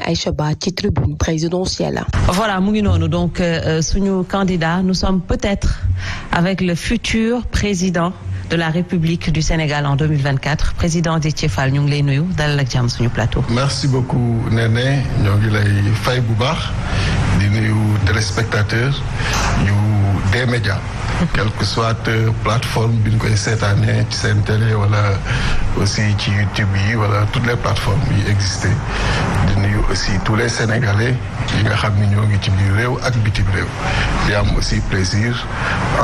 Aïcha Ba ci tribune présidentielle. Voilà mu ngi noonu donc suñu candidat nous sommes peut-être avec le futur président de la République du Sénégal en 2024 président Déthié Fall ñu ngi lay nuyu dalal ak jàmm suñu plateau. Merci beaucoup Néné ñoo ngi lay fay bu baax di nuyu téléspectateurs yu D-Média quelle que soit plateforme bi ñu koy seetaanee ci seen télé wala aussi ci YouTube yi wala toutes les plateformes yi existé di nuyu aussi tous les Sénégalais yi nga xam ni ñoo ngi ci biir réew ak bitim réew di am aussi plaisir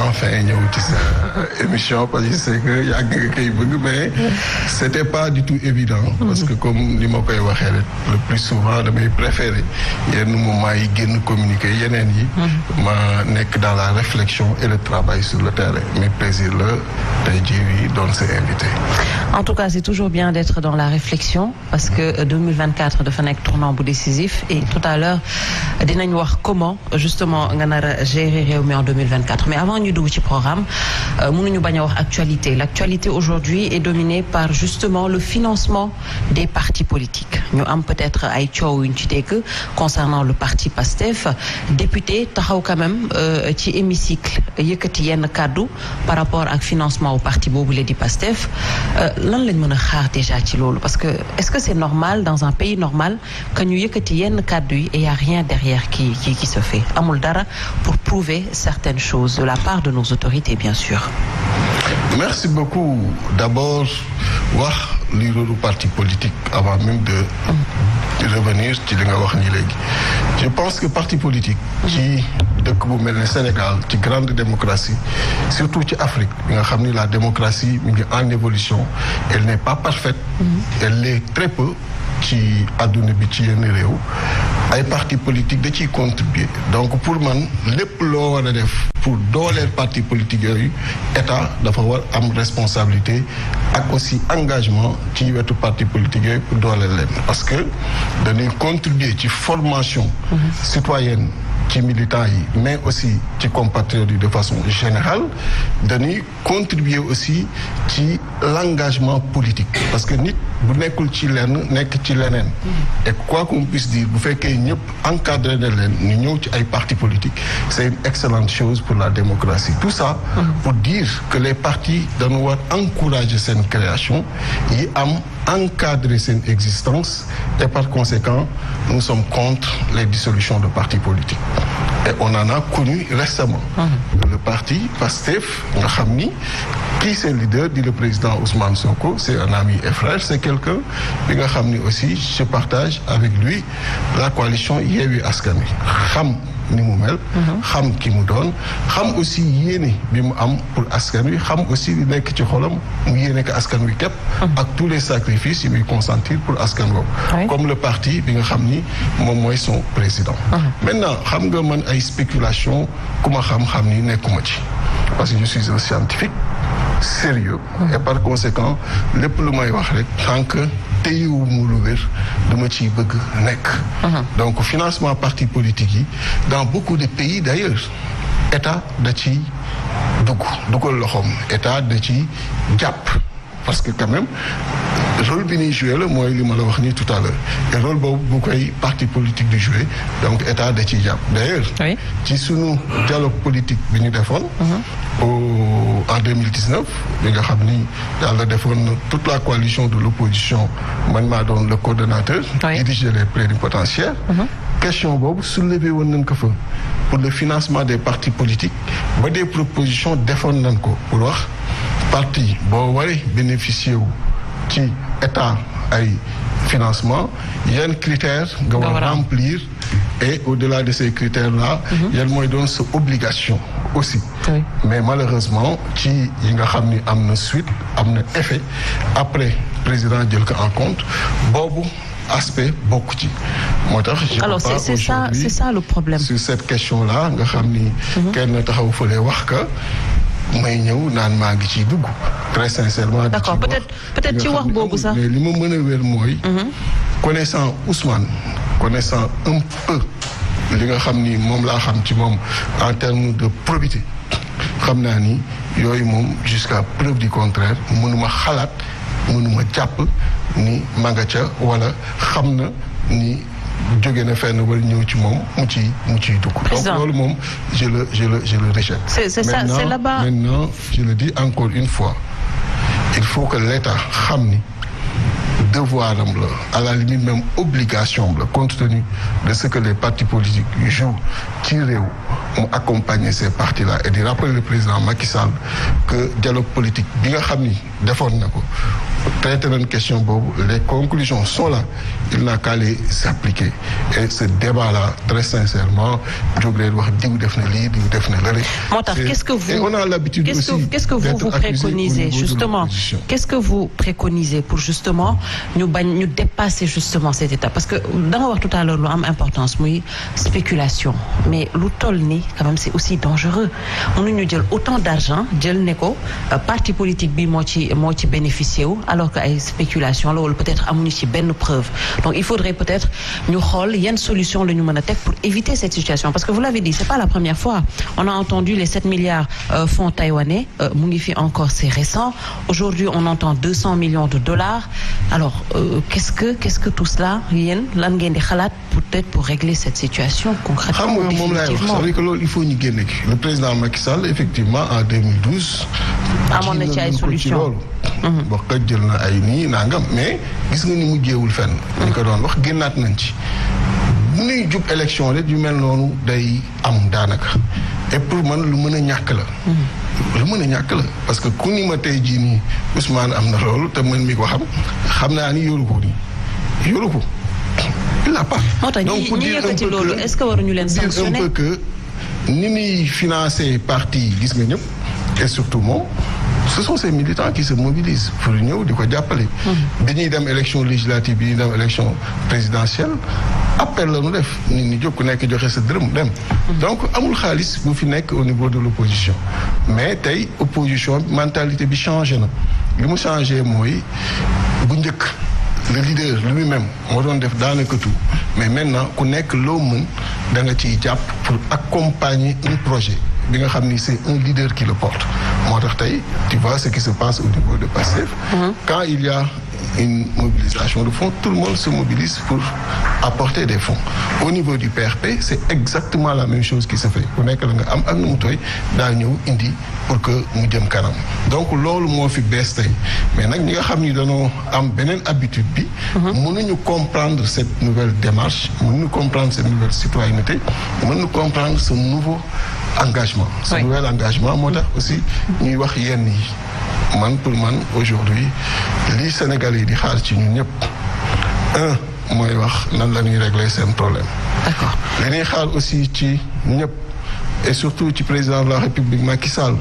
enfin ñëw ci sa émission parce que c'est que yàgg nga koy bëgg mais c'était pas du tout évident parce que comme ni ma koy waxee rek le plus souvent damay préférer yenn moment yi génn communiquer yeneen yi ma nekk dans la réflexion et le travail sur le terrain mais plaisir la tey jii doon sa invité. En tout cas c'est toujours bien d'être dans la réflexion parce que 2024 dafa nekk tournant bu décisif et tout à l'heure dinañ wax comment justement nga nar a gérer réew mi en 2024 mais avant ñu dugg ci programme mënuñu bañ a wax actualité. L'actualité aujourd'hui est dominée par justement le financement des partis politiques ñu am peut-être ay coow yuñ ci dégg concernant le parti PASTEF député taxaw quand même ci hémicycle yëkkati yenn kàddu par rapport ak financement au parti boobu la di PASTEF lan lañ mën a xaar déjà ci loolu parce que est-ce que c'est normal dans un pays normal que ñu yëkkati yenn kàddu yi et y a rien derrière qui se fait amul dara pour prouver certaines choses de la part de nos autorités bien sûr. Merci beaucoup. D'abord wax li rôle parti politique avant même de revenir ci li nga wax ni léegi je pense que parti politique ci dëkk bu mel ne Sénégal ci grande démocratie surtout ci Afrique bi nga xam ni la démocratie mi ngi en évolution elle n'est pas parfaite elle l'est très peu ci àdduna bi ci yenn réew ay parti politique da ciy contribuer donc pour man lépp loo war a def pour dooleel parti politique yooyu état dafa war am responsabilité ak aussi engagement ci wetu parti politique yooyu pour dooleel leen parce que dañuy contribuer ci formation citoyenne ci militants yi mais aussi ci compatriotes yi de façon générale dañuy contribuer aussi ci l'engagement politique parce que nit bu nekkul ci lenn nekk ci leneen et quoi qu'on puisse dire bu fekkee ñëpp encadré na leen ñu ñëw ci ay partis politiques c'est une excellente chose pour la démocratie tout ça pour dire que les partis dañu war encourager seen création yi am encadrer seen existence et par conséquent nous sommes contre les dissolutions de partis politiques et on en a connu récemment le parti PASTEF nga xam ni kii seen leader di le président Ousmane Sonko c'est un ami et frère c'est quelqu'un bi nga xam ni aussi je partage avec lui la coalition Yewwi Askan Wi xam ni mu mel xam ki mu doon xam aussi yéene bi mu am pour askan wi xam aussi li nekk ci xolam mu yéene ko askan wi képp ak tous les sacrifices yi muy consentir pour askan boobu comme le parti bi nga xam ni moom mooy son président maintenant xam nga man ay spéculation ku ma xam ni nekkuma ci parce que je suis un scientifique sérieux et par conséquent lépp lu may wax rek tant que teyiwu mu lu wér dama ciy bëgg nekk donc financement parti politique yi dans beaucoup de pays d'ailleurs état da ci dugal loxoom état da ci jàpp parce que quand même rôle bi ñuy joué la mooy li ma la wax nii tout à l'heure et rôle boobu bu koy parti politique di joué donc état da ciy jàpp d'ailleurs ci sunu dialogue politique bi ñu defoon en 2019 bi nga xam ni yàlla defoon toute la coalition de l'opposition man maa doon le coordonnateur diriger les plénipotentiaires question boobu soulevé woon nañ ko fa pour le financement des partis politiques ba des propositions defoon nañ ko pour wax parti boo waree bénéficier wu ci état ay financement yan critères nga war a remplir et au-delà de ces critères-là yan mooy doon sa obligation aussi mais malheureusement ci yi nga xam ni am na suite am na effet après président jël ko en compte boobu aspect bokk ci moo tax alors c'est ça le problème sur cette question-là nga xam ni kenn taxaw fële wax ka may ñëw naan maa ngi ciy dugg très sincèrement d'accord peut-être ci wax boobu sax mais li ma mën a wér mooy connaissant Ousmane connaissant un peu li nga xam ni moom laa xam ci moom en termes de probité xam naa ni yooyu moom jusqu'à preuve du contraire mënuma xalaat mënuma jàpp ni ma nga ca wala xam na ni jóge na fenn wala ñëw ci moom mu ciy dugg. donc loolu moom je le rejette. c'est ça, c'est là-bas. Maintenant je le dis encore une fois il faut que l'État xam ni devoir am la à la limite même obligation la compte tenu de ce que les partis politiques jouent ci réew mu accompagner ces partis là et di rappeler le président Macky Sall que dialogue politique bi nga xam ni defoon na ko traité nañ question boobu les conclusions sont là il n'a qu'à les appliquer et ce débat là très sincèrement jóg leen wax diw def na lii diw def na lële. moo tax qu'est-ce que vous et on a l'habitude aussi qu'est-ce que vous préconisez justement qu'est-ce que vous préconisez pour justement ñu dépasser justement cette étape parce que da nga wax tout à l'heure lu am importance muy spéculation mais lu toll nii quand même c'est aussi dangereux mënuñu jël autant d'argent jël ne ko parti politique bi moo ci bénéficié wu alors que ay spéculation la wala peut-être amuñu ci benn preuve donc il faudrait peut-être ñu xool yan solution la ñu mën a teg pour éviter cette situation parce que vous l'avez dit c'est pas la première fois on a entendu les 7 milliards fonds taïwanais mu ngi fi encore c'est récent aujourd'hui on entend 200 millions de dollars alors qu'est-ce que tout cela yéen lan ngeen di xalaat peut-être pour régler cette situation concrètement. xam nga moom laay wax c'est vrai que loolu il faut ñu génne ki le président Macky Sall effectivement en 2012. amoon na ci ay solutions wax nga jël na ay nii nangam mais gis nga ni mu jéewul fenn. ñu ko doon wax génnaat nañ ci. bu ñuy jub élection rek yu mel noonu day am daanaka et pour man lu mën a ñàkk la. lu mën a ñàkk la parce que ku ni ma tey jii nii Ousmane am na loolu te man mi ko xam naa ni yoru ko nii yoru ko il l'a pas. donc pour dire un peu loolu est-ce que waruñu leen sanctionner un peu que ni ñuy financer parti gis nga ñëpp et surtout moom ce sont ces militants qui se mobilisent pour ñëw di ko jàppale. bi ñuy dem élection législative bi ñuy dem élection présidentielle appel la ñu def nit ñi jóg ku nekk joxe sa dërëm dem. donc amul xaalis bu fi nekk au niveau de l'opposition mais tey opposition mentalité bi changé na li mu changé mooy bu njëkk le leader lui-même moo doon def daanaka tout mais maintenant ku nekk loo mën da nga ciy jàpp pour accompagner un projet bi nga xam ni c'est un leader qui le porte moo tax tey tu vois ce qui se passe au niveau de Pastef quand il y a une mobilisation de fonds tout le monde se mobilise pour apporter des fonds au niveau du PRP c'est exactement la même chose qui se fait ku nekk la nga am ak nu mu tooy daa ñëw indi pour que mu jëm kanam donc loolu moo fi bees tey mais nag ñi nga xam ni dañoo am beneen habitude bi mënuñu comprendre cette nouvelle démarche mënuñu comprendre cette nouvelle citoyenneté mënuñu comprendre ce nouveau engagement ce nouvel engagement moo tax aussi ñuy wax yenn yi pour man aujourd'hui lii Sénégalais yi di xaar ci ñun ñëpp mooy wax nan la ñuy régler seen problème. D'accord. li ñuy xaar aussi ci ñëpp et surtout ci président de la République Macky Sall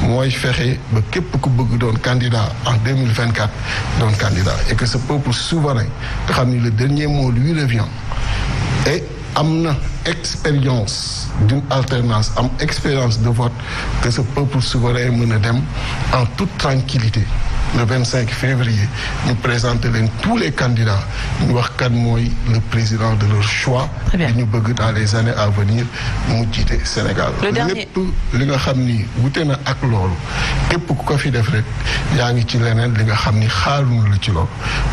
mooy fexe ba képp ku bëgg doon candidat en 2024 doon candidat et que ce peuple souverain nga xam ni le dernier mot lui revient et am na expérience d'une alternance am expérience de vote que ce peuple souverain mën a dem en toute tranquillité le 25 février ñu présenter leen tous les candidats ñu wax kan mooy le président de leur choix li ñu bëgg dans les années à venir mu jiite Sénégal lépp li nga xam ni wute na ak loolu képp ku ko fi def rek yaa ngi ci leneen li nga xam ni xaaruñu la ci loolu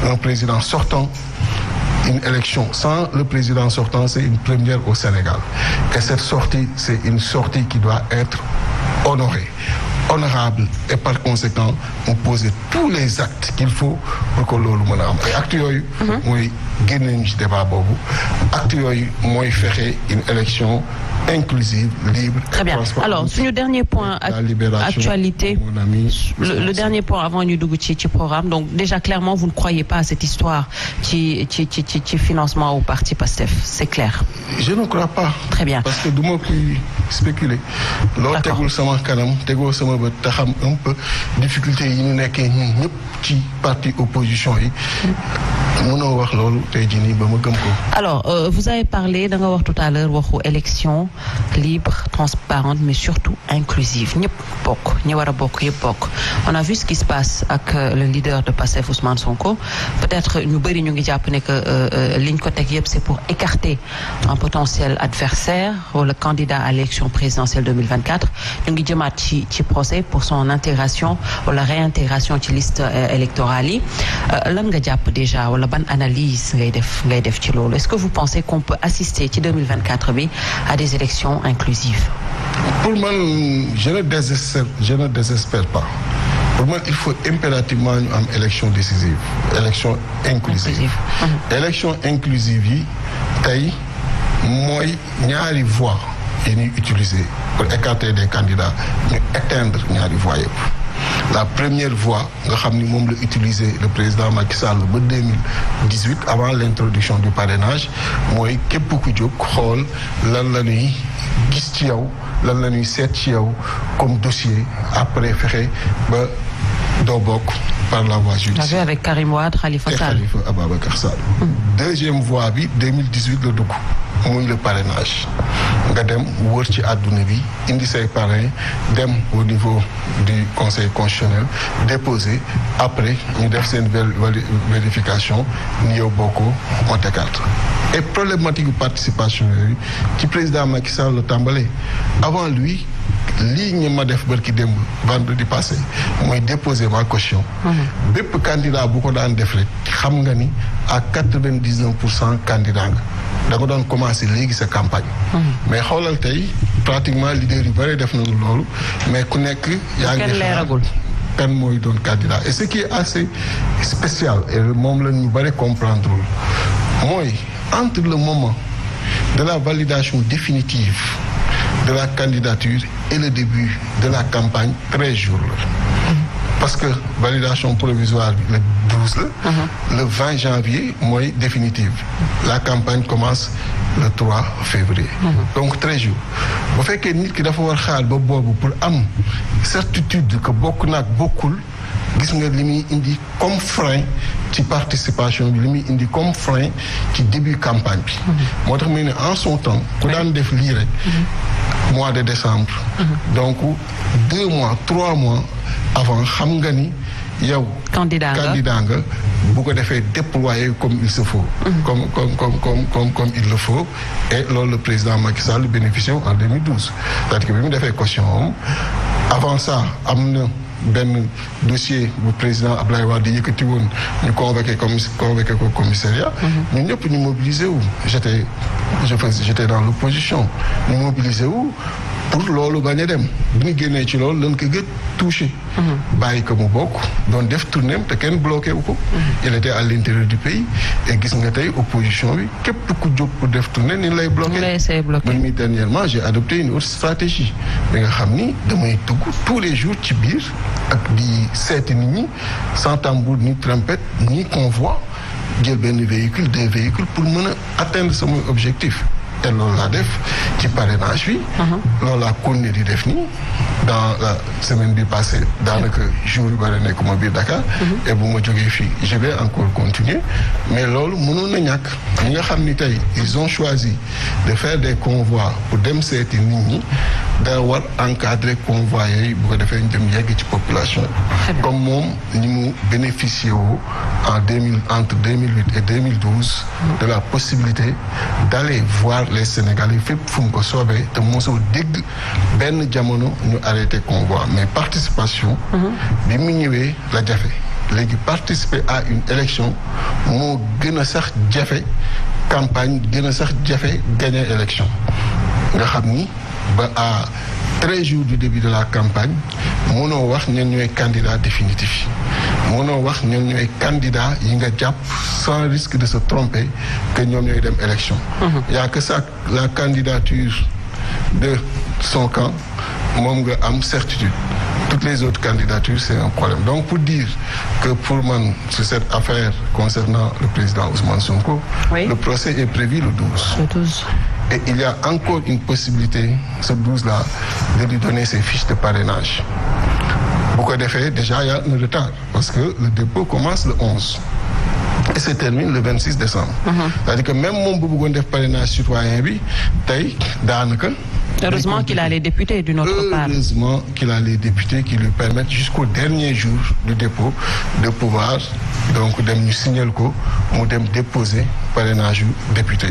un président sortant une élection sans le président sortant c'est une première au Sénégal et cette sortie c'est une sortie qui doit être honorée honorable et par conséquent on poser tous les actes qu'il faut pour que loolu mën a am ay actes yooyu mooy génne ci débat boobu actes yooyu mooy fexe une élection inclusive, libre. Très bien. Alors, suñu dernier point actualité, le dernier point avant ñu dugg ci programme. Donc déjà clairement vous ne croyez pas à cette histoire ci financement au parti Pastef, c'est clair. Je ne crois pas. Très bien. Parce que du ma koy spéculer. Loo tegul sama kanam tegoo sama bët te xam un peu difficulté yi ñu nekkee ñun ñëpp ci parti opposition yi. mënoo wax loolu tey jii nii ba ma gëm ko. Alors vous avez parlé da nga wax tout à l'heure waxu élection libre transparente mais surtout inclusive ñëpp bokk ñi war a bokk yëpp bokk on a vu ce qui se passe ak le leader de Pastef Ousmane Sonko peut-être ñu bëri ñu ngi jàpp ne que liñ ko teg yëpp c'est pour écarter un potentiel adversaire wala candidat à l'élection présidentielle 2024 ñu ngi jëmaat ci procès pour son intégration wala réintégration ci liste électorale yi lan nga jàpp déjà wala ban analyse ngay def ci loolu est-ce que vous pensez qu'on peut assister ci 2024 bi à des élections inclusives? Pour moi, je ne désespère pas. Pour moi, il faut impérativement ñu am élection décisive, élection inclusive. Élection inclusive yi tey mooy ñaari voies yi ñuy utiliser pour écarter des candidats ñu éteindre ñaari voies yëpp. La première voie nga xam ni moom la utiliser le président Macky Sall ba 2018 avant l'introduction du parrainage mooy képp ku jóg xool lan la ñuy gis ci yow lan la ñuy seet ci yow comme dossier après fexe ba doo bokk par la voie judiciaire. Avec Karim Wade, Khalifa Sall. Khalifa Ababacar Sall. Deuxième voie bi 2018 la dugg muy le parrainage nga dem wër ci àdduna bi indi say parrain dem au niveau du conseil constitutionnel déposer après ñu def seen vérification ni yow bokkoo on t'écarte. Et problématique de participation yooyu ci président Macky Sall la tàmbalee avant lui lii ñu ma def barki démb vendredi passé mooy déposer ma caution. bépp candidat bu ko daan def rek xam nga ni à 99% candidat nga da nga doon commencer léegi sa campagne. mais xoolal tey pratiquement leader yu bëri def nañu loolu mais ku nekk yaa ngi leeragul kan mooy doon candidat et ce qui est assez spécial et moom la ñu bëri comprendre mooy entre le moment de la validation définitive de la candidature et le début de la campagne 13 jours la parce que validation provisoire bi le 12 la le 20 janvier mooy définitive la campagne commence le 3 février donc 13 jours bu fekkee nit ki dafa war xaar ba boobu pour am certitude que bokk naag bokkul gis nga li muy indi comme frein ci participation bi li muy indi comme frein ci début campagne bi moo tax muy ne en son temps ku daan def lii rek mois de décembre donc 2 mois 3 mois avant xam nga ni yow candidat nga bu ko defee déployer comme il se faut comme il le faut et loolu le président Macky Sall bénéficié en 2012 c'est-à-dire que bi mu defee caution am avant ça am na benn dossier bu président Abdoulaye Wade yëkkati woon ñu convoqué ko commissariat ñun ñëpp ñu mobilisé wu j'étais dans l'opposition ñu mobilisé wu pour loolu bañ a dem bu ñu génnee ci loolu lañ ko gëj touché bàyyi ko mu bokk doon def tournée te kenn bloqué wu ko il était à l'intérieur du pays et gis nga tey opposition bi képp ku jóg pour def tournée ni lay bloqué man mi dernièrement j'ai adopté une autre stratégie bi nga xam ni damay dugg tous les jours ci biir ak di seeti nit ñi sans tambour ni trompette ni convoi jël benn véhicule 2 véhicules pour mën a atteindre sama objectif te loolu laa def ci parrainage bi loolu laa continué di def nii dans la semaine bi passée daanaka jour yu bëri nekk ma biir Dakar et bu ma jógee fii je vais encore continuer mais loolu mënoon na ñàkk ñi nga xam ni tey ils ont choisi de faire des convois pour dem seeti nit ñi da war encadrer convois yooyu bu ko defee ñu dem yegg ci population comme moom ñi mu bénéficié woo entre 2008 et 2012 de la possibilité d'aller voir les Sénégalais fépp fu mu ko soobee te mosoo dégg benn jamono ñu arrêté convoi mais participation bi mu ñëwee la jafe léegi participer à une élection moo gën a sax jafe campagne gën a sax jafe gagner élection nga xam ni ba à 13 jours du début de la campagne mënoo wax ñan ñooy candidat définitif yi mënoo wax ñan ñooy candidat yi nga jàpp sans risque de se tromper que ñoom ñooy dem élection y a que ça la candidature de son camp moom nga am certitude toutes les autres candidatures c'est un problème donc pour dire que pour man sur cette affaire concernant le président Ousmane Sonko le procès est prévu le 12 et il y a encore une possibilité ce 12-là de lui donner ses fiches de parrainage bu ko defee déjà il y a un retard parce que le dépôt commence le 11 et se termine le 26 décembre c'est-à-dire que même moom bu bëggoon def parrainage citoyen bi tey daanaka heureusement qu'il a les députés d'une autre part. Heureusement qu'il a les députés qui lui permettent jusqu'au dernier jour du dépôt de pouvoir donc dem ñu signal ko mu dem déposer parrainage yu député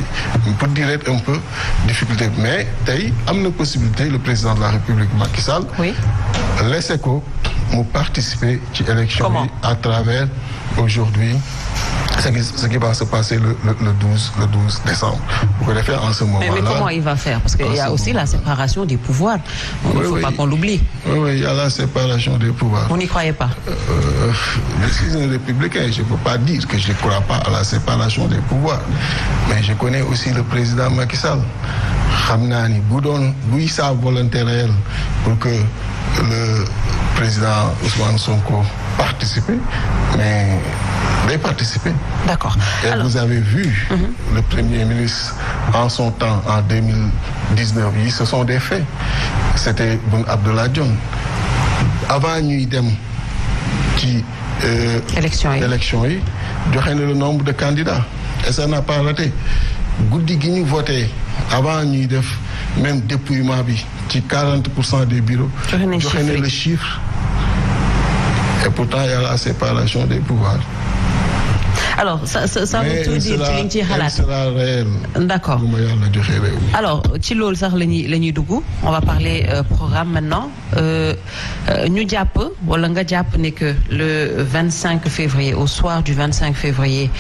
yi pour dire un peu difficulté mais tey am na possibilité le président de la République Macky Sall laisser ko mu participer ci élection bi à travers aujourd'hui ce qui va se passer le 12 décembre. Vous connaissez en ce moment-là. Mais comment il va faire? Parce qu'il y a aussi la séparation des pouvoirs. Il ne faut pas qu'on l'oublie. Oui, il y a la séparation des pouvoirs. Vous n'y croyez pas? Je suis un républicain. Je ne peux pas dire que je ne crois pas à la séparation des pouvoirs. Mais je connais aussi le président Macky Sall. Khamnani, Boudon, sa volonté réelle pour que le président Ousmane Sonko participe, mais il participer. D'accord. Et alors, vous avez vu le Premier ministre en son temps, en 2019, ce sont des faits. C'était Boun Abdallah Dionne. Avant ñuy dem ci élection yi joxe na le nombre de candidats et ça n'a pas raté. Guddi gi ñu voté avant ñuy def même dépouillement bi ci 40% des bureaux joxe na le chiffre et pourtant il y a la séparation des pouvoirs. Alors, ça veut tout dire ci liñ ci xalaat. sera réel. D'accord. Alors, ci loolu sax la ñuy dugg. On va parler programme maintenant. Ñu jàpp wala nga jàpp ne que le 25 février au soir du 25 février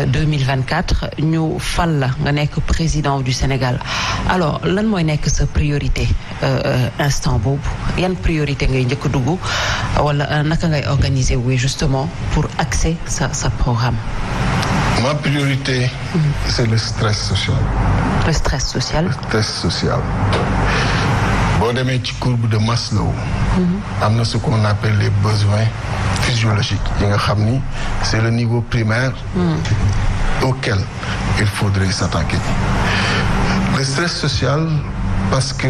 2024 ñu fal la nga nekk président du Sénégal. Alors, lan mooy nekk sa priorité instant boobu? Yan priorité ngay njëkk dugg wala naka ngay organiser wu justement pour axer sa programme? Ma priorité, c'est le stress social. Le stress social? Le stress social. Bon, dans les courbes de Maslow, on a ce qu'on appelle les besoins physiologiques. C'est le niveau primaire auquel il faudrait s'attaquer. Le stress social, parce que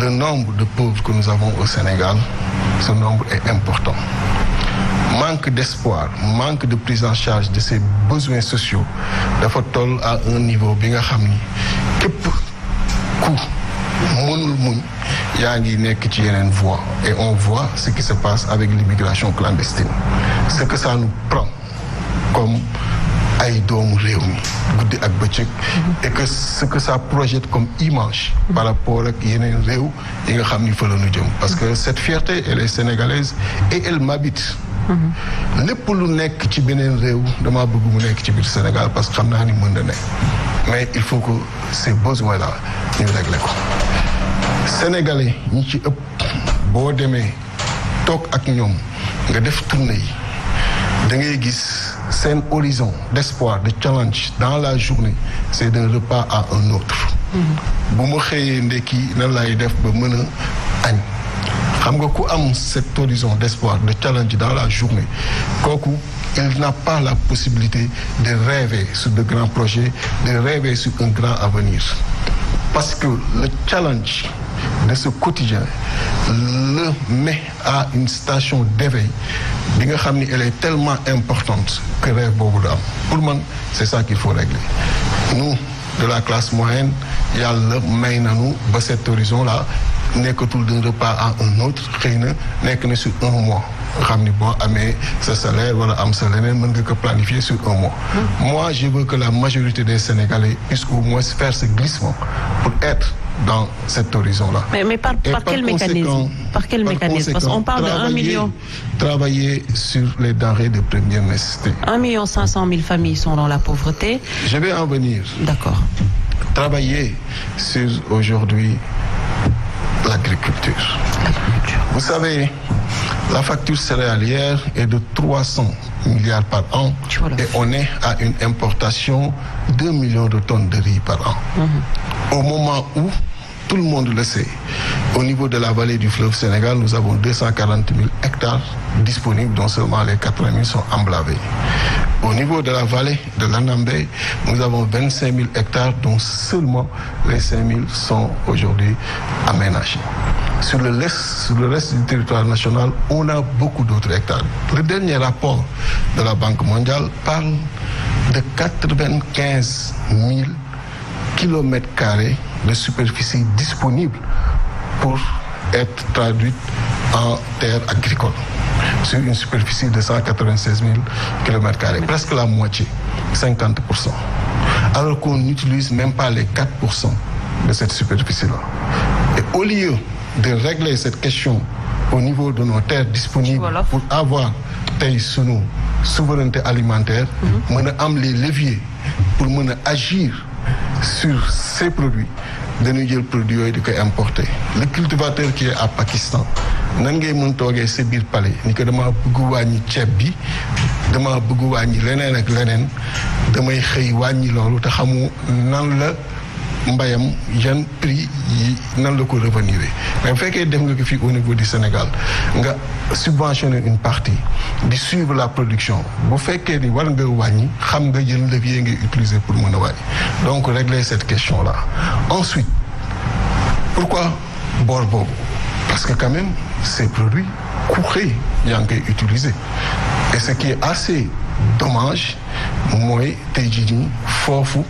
le nombre de pauvres que nous avons au Sénégal, ce nombre est important. Manque d'espoir, manque de prise en charge de ces besoins sociaux dafa toll à un niveau bi nga xam ni képp ku mënul muñ yaa ngi nekk ci yeneen voie et on voit ce qui se passe avec l'immigration clandestine. Ce que ça nous prend comme ay doomu réew mi guddi ak bëccëg et que ce que ça projette comme image par rapport ak yeneen réew yi nga xam ni fa la ñu jëm parce que cette fierté elle est sénégalaise et elle m'habite. lépp lu nekk ci beneen réew dama bëgg mu nekk ci biir Sénégal parce que xam naa ni mën na nekk mais il faut que ces besoins là ñu régler ko. Sénégalais ñi ci ëpp boo demee toog ak ñoom nga def tournée yi da ngay gis seen horizon d'espoir de challenge dans la journée c'est d'un repas à un autre. bu ma xëyee ndekki nan laay def ba mën a añ. xam nga ku am cet horizon d'espoir de challenge dans la journée kooku il n'a pas la possibilité de rêver sur de grands projets de rêver sur un grand avenir parce que le challenge de ce quotidien le met à une station d'éveil bi nga xam ni elle est tellement importante que rêve boobu du am pour man c'est ça qu'il faut régler nous de la classe moyenne yàlla may nañu ba cet horizon là nekkatul d'un repas à un autre xëy na nekk na sur un mois xam ni boo amee sa salaire wala am sa leneen mën nga ko planifier sur un mois. Moi je veux que la majorité des Sénégalais puissent au moins faire ce glissement pour être dans cet horizon-là. Mais par quel mécanisme? Par quel mécanisme? Parce qu'on parle de 1 million. Travailler sur les denrées de première nécessité. 1 500 000 familles sont dans la pauvreté. Je vais en venir. D'accord. Travailler sur aujourd'hui l'agriculture. Vous savez, la facture céréalière est de 300 milliards par an et on est à une importation de 2 millions de tonnes de riz par an. Au moment où, tout le monde le sait, au niveau de la vallée du fleuve Sénégal, nous avons 240 000 hectares disponibles, dont seulement les 80 000 sont emblavés. Au niveau de la vallée de l'Anambé, nous avons 25 000 hectares, dont seulement les 5 000 sont aujourd'hui aménagés. Sur le reste du territoire national, on a beaucoup d'autres hectares. Le dernier rapport de la Banque mondiale parle de 95 000 kilomètres carrés de superficie disponible pour être traduite en terres agricoles sur une superficie de 196 000 kilomètres carrés, presque la moitié, 50%. Alors qu'on n'utilise même pas les 4% de cette superficie-là. Et au lieu de régler cette question au niveau de nos terres disponibles pour avoir tey sunu souveraineté alimentaire mën a am les leviers pour mën a agir sur ces produits dañuy jël produits yooyu di koy importer. Le cultivateur qui est à Pakistan nan ngay mën toogee sa biir palais ni ko dama bëgg wàññi ceeb bi dama bëgg wàññi leneen ak leneen damay xëy wàññi loolu te xamu nan la mbayam yan prix yi nan la ko revenir mais bu fekkee def nga ko fii au niveau du Sénégal nga subventionner une partie di suivre la production bu fekkee ni war nga wàññi xam nga jël levier ngay utiliser pour mën a wàññi donc régler cette question là. Ensuite pourquoi boor boobu parce que quand même ces produits ku xëy yaa ngi koy utiliser et ce qui est assez dommage mooy tey jii nii foofu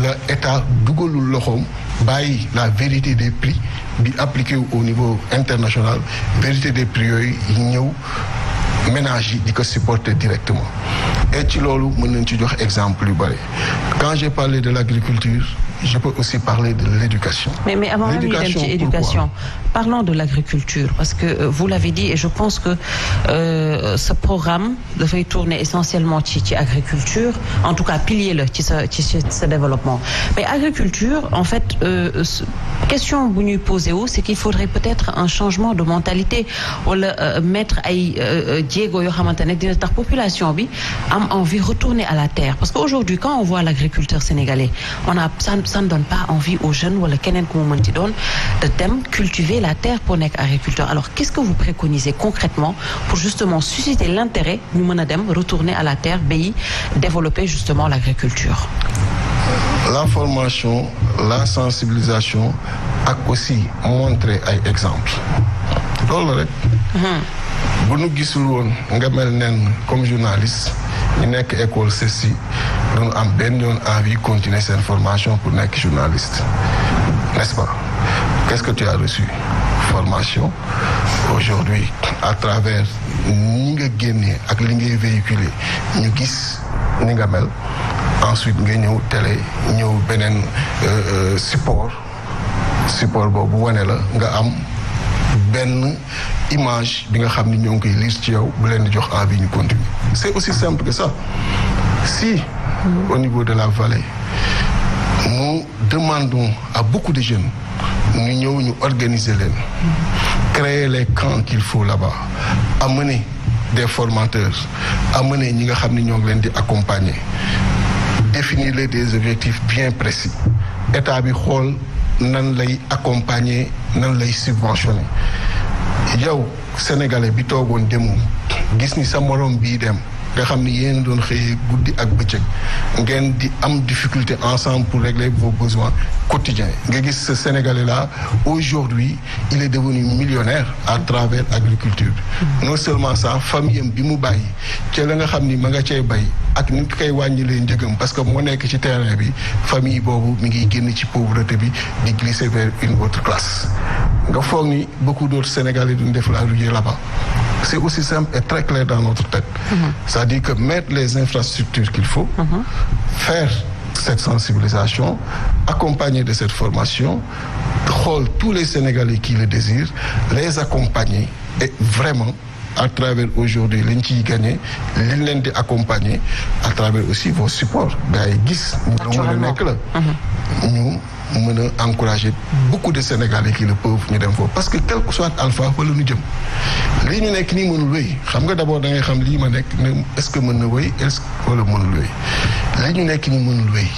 la état dugalul loxoom bàyyi la vérité des prix bi appliqué au niveau international vérité des prix yooyu ñëw ménages yi di ko supporter directement et ci loolu mën nañ ci jox exemple yu bëri quand j'ai parlé de l'agriculture je peux aussi parler de l'éducation. Mais avant même ñu dem ci éducation parlons de l'agriculture parce que vous l'avez dit et je pense que ce programme dafay tourner essentiellement ci agriculture en tout cas pilier la ci sa développement mais agriculture en fait question bu ñuy posé wu c'est qu'il faudrait peut-être un changement de mentalité wala mettre ay jéego yoo xamante ne dina tax population bi am envie retourner à la terre parce qu'aujourd'hui quand on voit l'agriculteur sénégalais ça ne donne pas envie aux jeunes wala keneen ku mu mën ci doon de dem cultiver la terre pour nekk agriculteur alors qu'est-ce que vous préconisez concrètement pour justement susciter l'intérêt ñu mën a dem retourner à la terre béy développer justement l'agriculture. La formation la sensibilisation ak aussi montrer ay exemples loolu rek. bu nu gisul woon nga mel nen comme journaliste ñu nekk école ceci doon am benn yoon envie continuer seen formation pour nekk journaliste n'est-ce pas qu'est-ce que tu as reçu formation aujourd'hui à travers ñi nga génnee ak li ngay véhiculer ñu gis ni nga mel ensuite nga ñëw télé ñëw beneen support boobu wane la nga am benn image bi nga xam ni ñoo ngi koy lire ci yow bu leen di jox envie ñu continuer c'est aussi simple que ça si au niveau de la vallée nous demandons à beaucoup de jeunes ñu ñëw ñu organiser leen créer les camps qu'il faut là-bas amener des formateurs amener ñi nga xam ni ñoo ngi leen di accompagner définir les des objectifs bien précis état bi xool nan lay accompagner nan lay subventionner yow sénégalais bi toogoon demoo gis ni sa morom bii dem nga xam ni yéen doon xëyee guddi ak bëccëg ngeen di am difficulté ensemble pour régler vos besoins quotidiens nga gis ce sénégalais là aujourd'hui il est devenu millionnaire à travers l'agriculture non seulement ça famille am bi mu bàyyi ci la nga xam ni ma nga cay bay ak ni koy wàññilee njëgam parce que moo nekk ci terrain bi famille boobu mi ngi génn ci pauvreté bi di glisser vers une autre classe nga foog ni beaucoup d'autres sénégalais duñ def la rue là-bas c'est aussi simple et très clair dans notre tête c'est-à-dire que mettre les infrastructures qu'il faut faire cette sensibilisation accompagner de cette formation xool tous les sénégalais qui le désirent les accompagner et vraiment à travers aujourd'hui liñ ciy gagné liñ leen di accompagner à travers aussi vos supports gars yi gis ñu mën a nekk la ñu mën a encourager beaucoup de Sénégalais qui le peuvent ñu dem foofu parce que quel que soit alpha fa la ñu jëm lii ñu nekk nii mënul wéy xam nga d'abord da ngay xam lii ma nekk ne est-ce que mën na wéy est-ce que wala mënul wéy lii ñu nekk nii mënul wéy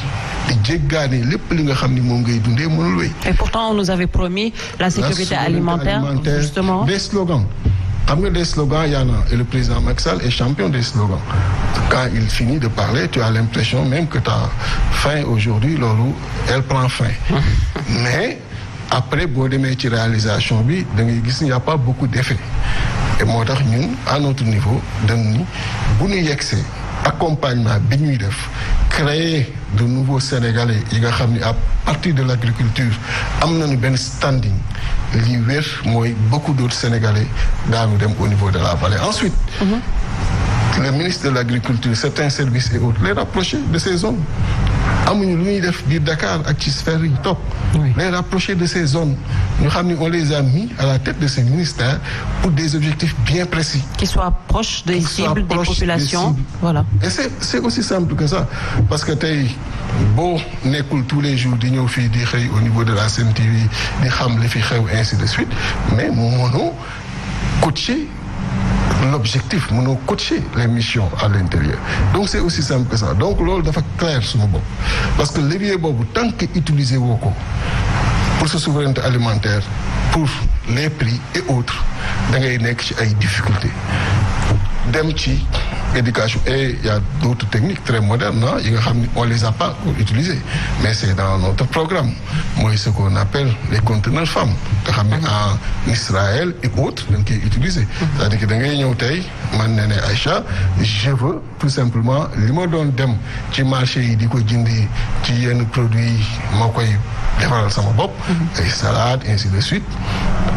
di jéggaane lépp li nga xam ni moom ngay dundee mënul wéy. Et pourtant on nous avait promis la sécurité alimentaire justement des slogans. xam nga des slogans y en a et le président Macky Sall est champion des slogans quand il finit de parler tu as l'impression même que ta faim aujourd'hui loolu elle prend fin mais après boo demee ci réalisation bi da ngay gis il n'y a pas beaucoup d'effet et moo tax ñun à notre niveau dañ ni bu ñu yegsee accompagnement bi ñuy def créer de nouveaux Sénégalais yi nga xam ni à partir de l'agriculture am nañu benn standing li wér mooy beaucoup d'autres Sénégalais daanu dem au niveau de la vallée ensuite le ministre de l'agriculture certains services et autres les rapprocher de ces zones amuñu lu ñuy def biir Dakar ak ci sphère yi topp. Les rapprocher de ces zones ñu xam ni on les a mis à la tête de ces ministères pour des objectifs bien précis. Qui soient proches des cibles des populations. Voilà. Et c'est aussi simple que ça parce que tey boo nekkul tous les jours di ñëw fii di xëy au niveau de la Sen TV di xam li fi xew ainsi de suite mais mënoo coacher l'objectif mënoo coacher les missions à l'intérieur donc c'est aussi simple que ça donc loolu dafa clair suma bopp parce que levier boobu tant que utiliser woo ko pour sa souveraineté alimentaire pour les prix et autres da ngay nekk ci ay difficultés dem ci éducation et il y a d'autres techniques très modernes yi nga xam ni on les a pas utilisées mais c'est dans notre programme mooy ce qu'on appelle les conteneurs femmes nga xam ne en Israël et autres dañ koy utiliser c'est-à-dire que da ngay ñëw tey man ne ne Aïcha je veux tout simplement li ma doon dem ci marché yi di ko jëndi ci yenn produits yi moo koy defaral sama bopp ay salades ainsi de suite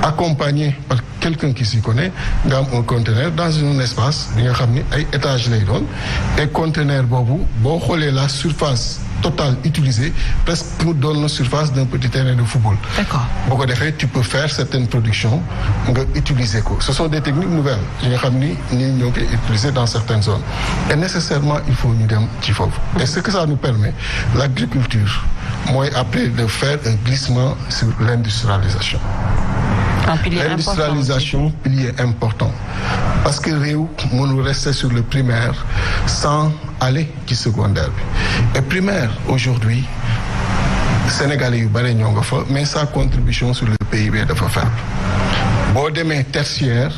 accompagné par quelqu'un qui s'y connaît nga am un conteneur dans un espace bi nga xam ni ay étage lay doon et conteneur boobu boo xoolee la surface totale utilisée presque mu doon la surface d'un petit terrain de football. D'accord. boo ko defee tu peux faire certaines productions nga utiliser ko ce sont des techniques nouvelles yi nga xam ni ñii ñoo koy utiliser dans certaines zones et nécessairement il faut ñu dem ci foofu. Et ce que ça nous permet l'agriculture mooy après de faire un glissement sur l'industrialisation. L'industrialisation, pilier important. Parce que réew mënul rester sur le primaire sans aller ci secondaire bi. Et primaire aujourd'hui Sénégalais yu bare ñoo nga fa mais sa contribution sur le PIB dafa faible. Boo demee tertiaire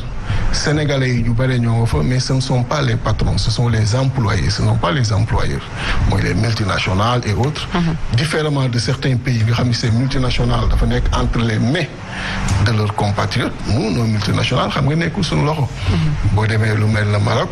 Sénégalais yu bare ñoo nga fa mais ce ne sont pas les patrons ce sont les employés ce ne sont pas les employeurs mooy les multinationales et autres. Différemment de certains pays nga xam ne ces multinationales dafa nekk entre les mains de leurs compatriotes nous nos multinationales xam nga nekkul suñu loxo. boo demee lu mel na Maroc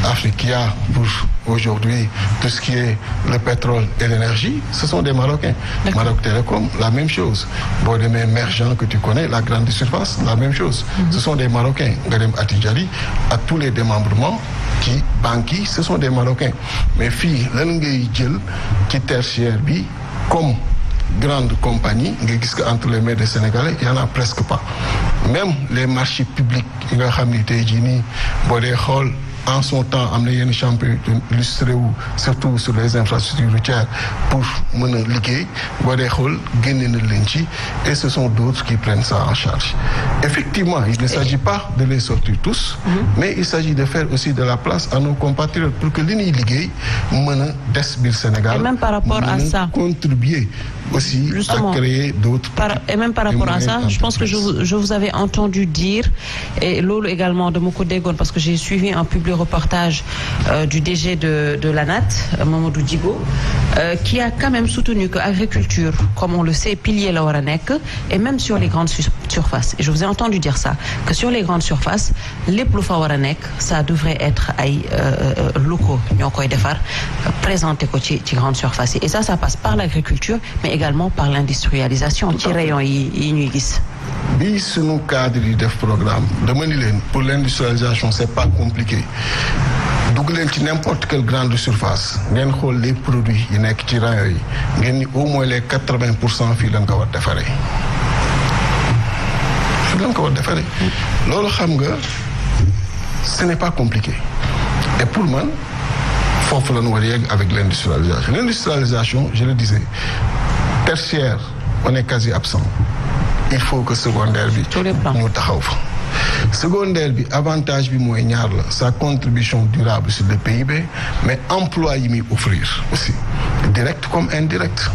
Africa pour aujourd'hui tout ce qui est le pétrole et l'énergie ce sont des Marocains. Maroc Télécom la même chose boo demee Mergent que tu connais la grande surface la même chose. Ce sont des Marocains nga dem Attijari ak tous les démembrements ci banques yi ce sont des Marocains mais fii lan ngay jël ci tertiaire bi comme grande compagnie nga gis que entre les mains des Sénégalais il y en a presque pas même les marchés publics yi nga xam ni tey jii nii boo dee xool en son temps am na yenn champion illustré wu surtout sur les infrastructures routières pour mën a liggéey boo dee xool génne na leen ci et ce sont d'autres qui prennent ça en charge effectivement il ne s'agit pas de les sortir tous mais il s'agit de faire aussi de la place à nos compatriotes pour que li ñuy liggéey mën a des biir Sénégal et même par rapport à ça contribuer aussi justement, à créer d'autres et même par rapport à ça je pense que je vous avais entendu dire et loolu également dama ko déggoon parce que j'ai suivi un public reportage du DG de l'ANAT Mamadou Djigo qui a quand même soutenu que agriculture comme on le sait pilier la war a nekk et même sur les grandes surfaces et je vous ai entendu dire ça que sur les grandes surfaces lépp lu fa war a nekk ça devrait être ay locaux ñoo koy defar présenter ko ci grandes surfaces et ça passe par l'agriculture mais également par l'industrialisation ci rayon yi ñuy gis. bi sunu cadre yi def programme dama ni leen pour l'industrialisation c'est pas compliqué dugg leen ci n'importe quelle grande surface ngeen xool les produits yi nekk ci rayon yi ngeen ni au moins les 80% fii lañ ko war defaree loolu xam nga ce n'est pas compliqué et pour man foofu la ñu war a yegg avec l'industrialisation je le disais tertiaire on est quasi absent il faut que secondaire bi ñu taxaw fa secondaire bi avantage bi mooy ñaar la sa contribution durable sur le PIB mais emploi yi muy offrir aussi direct comme indirect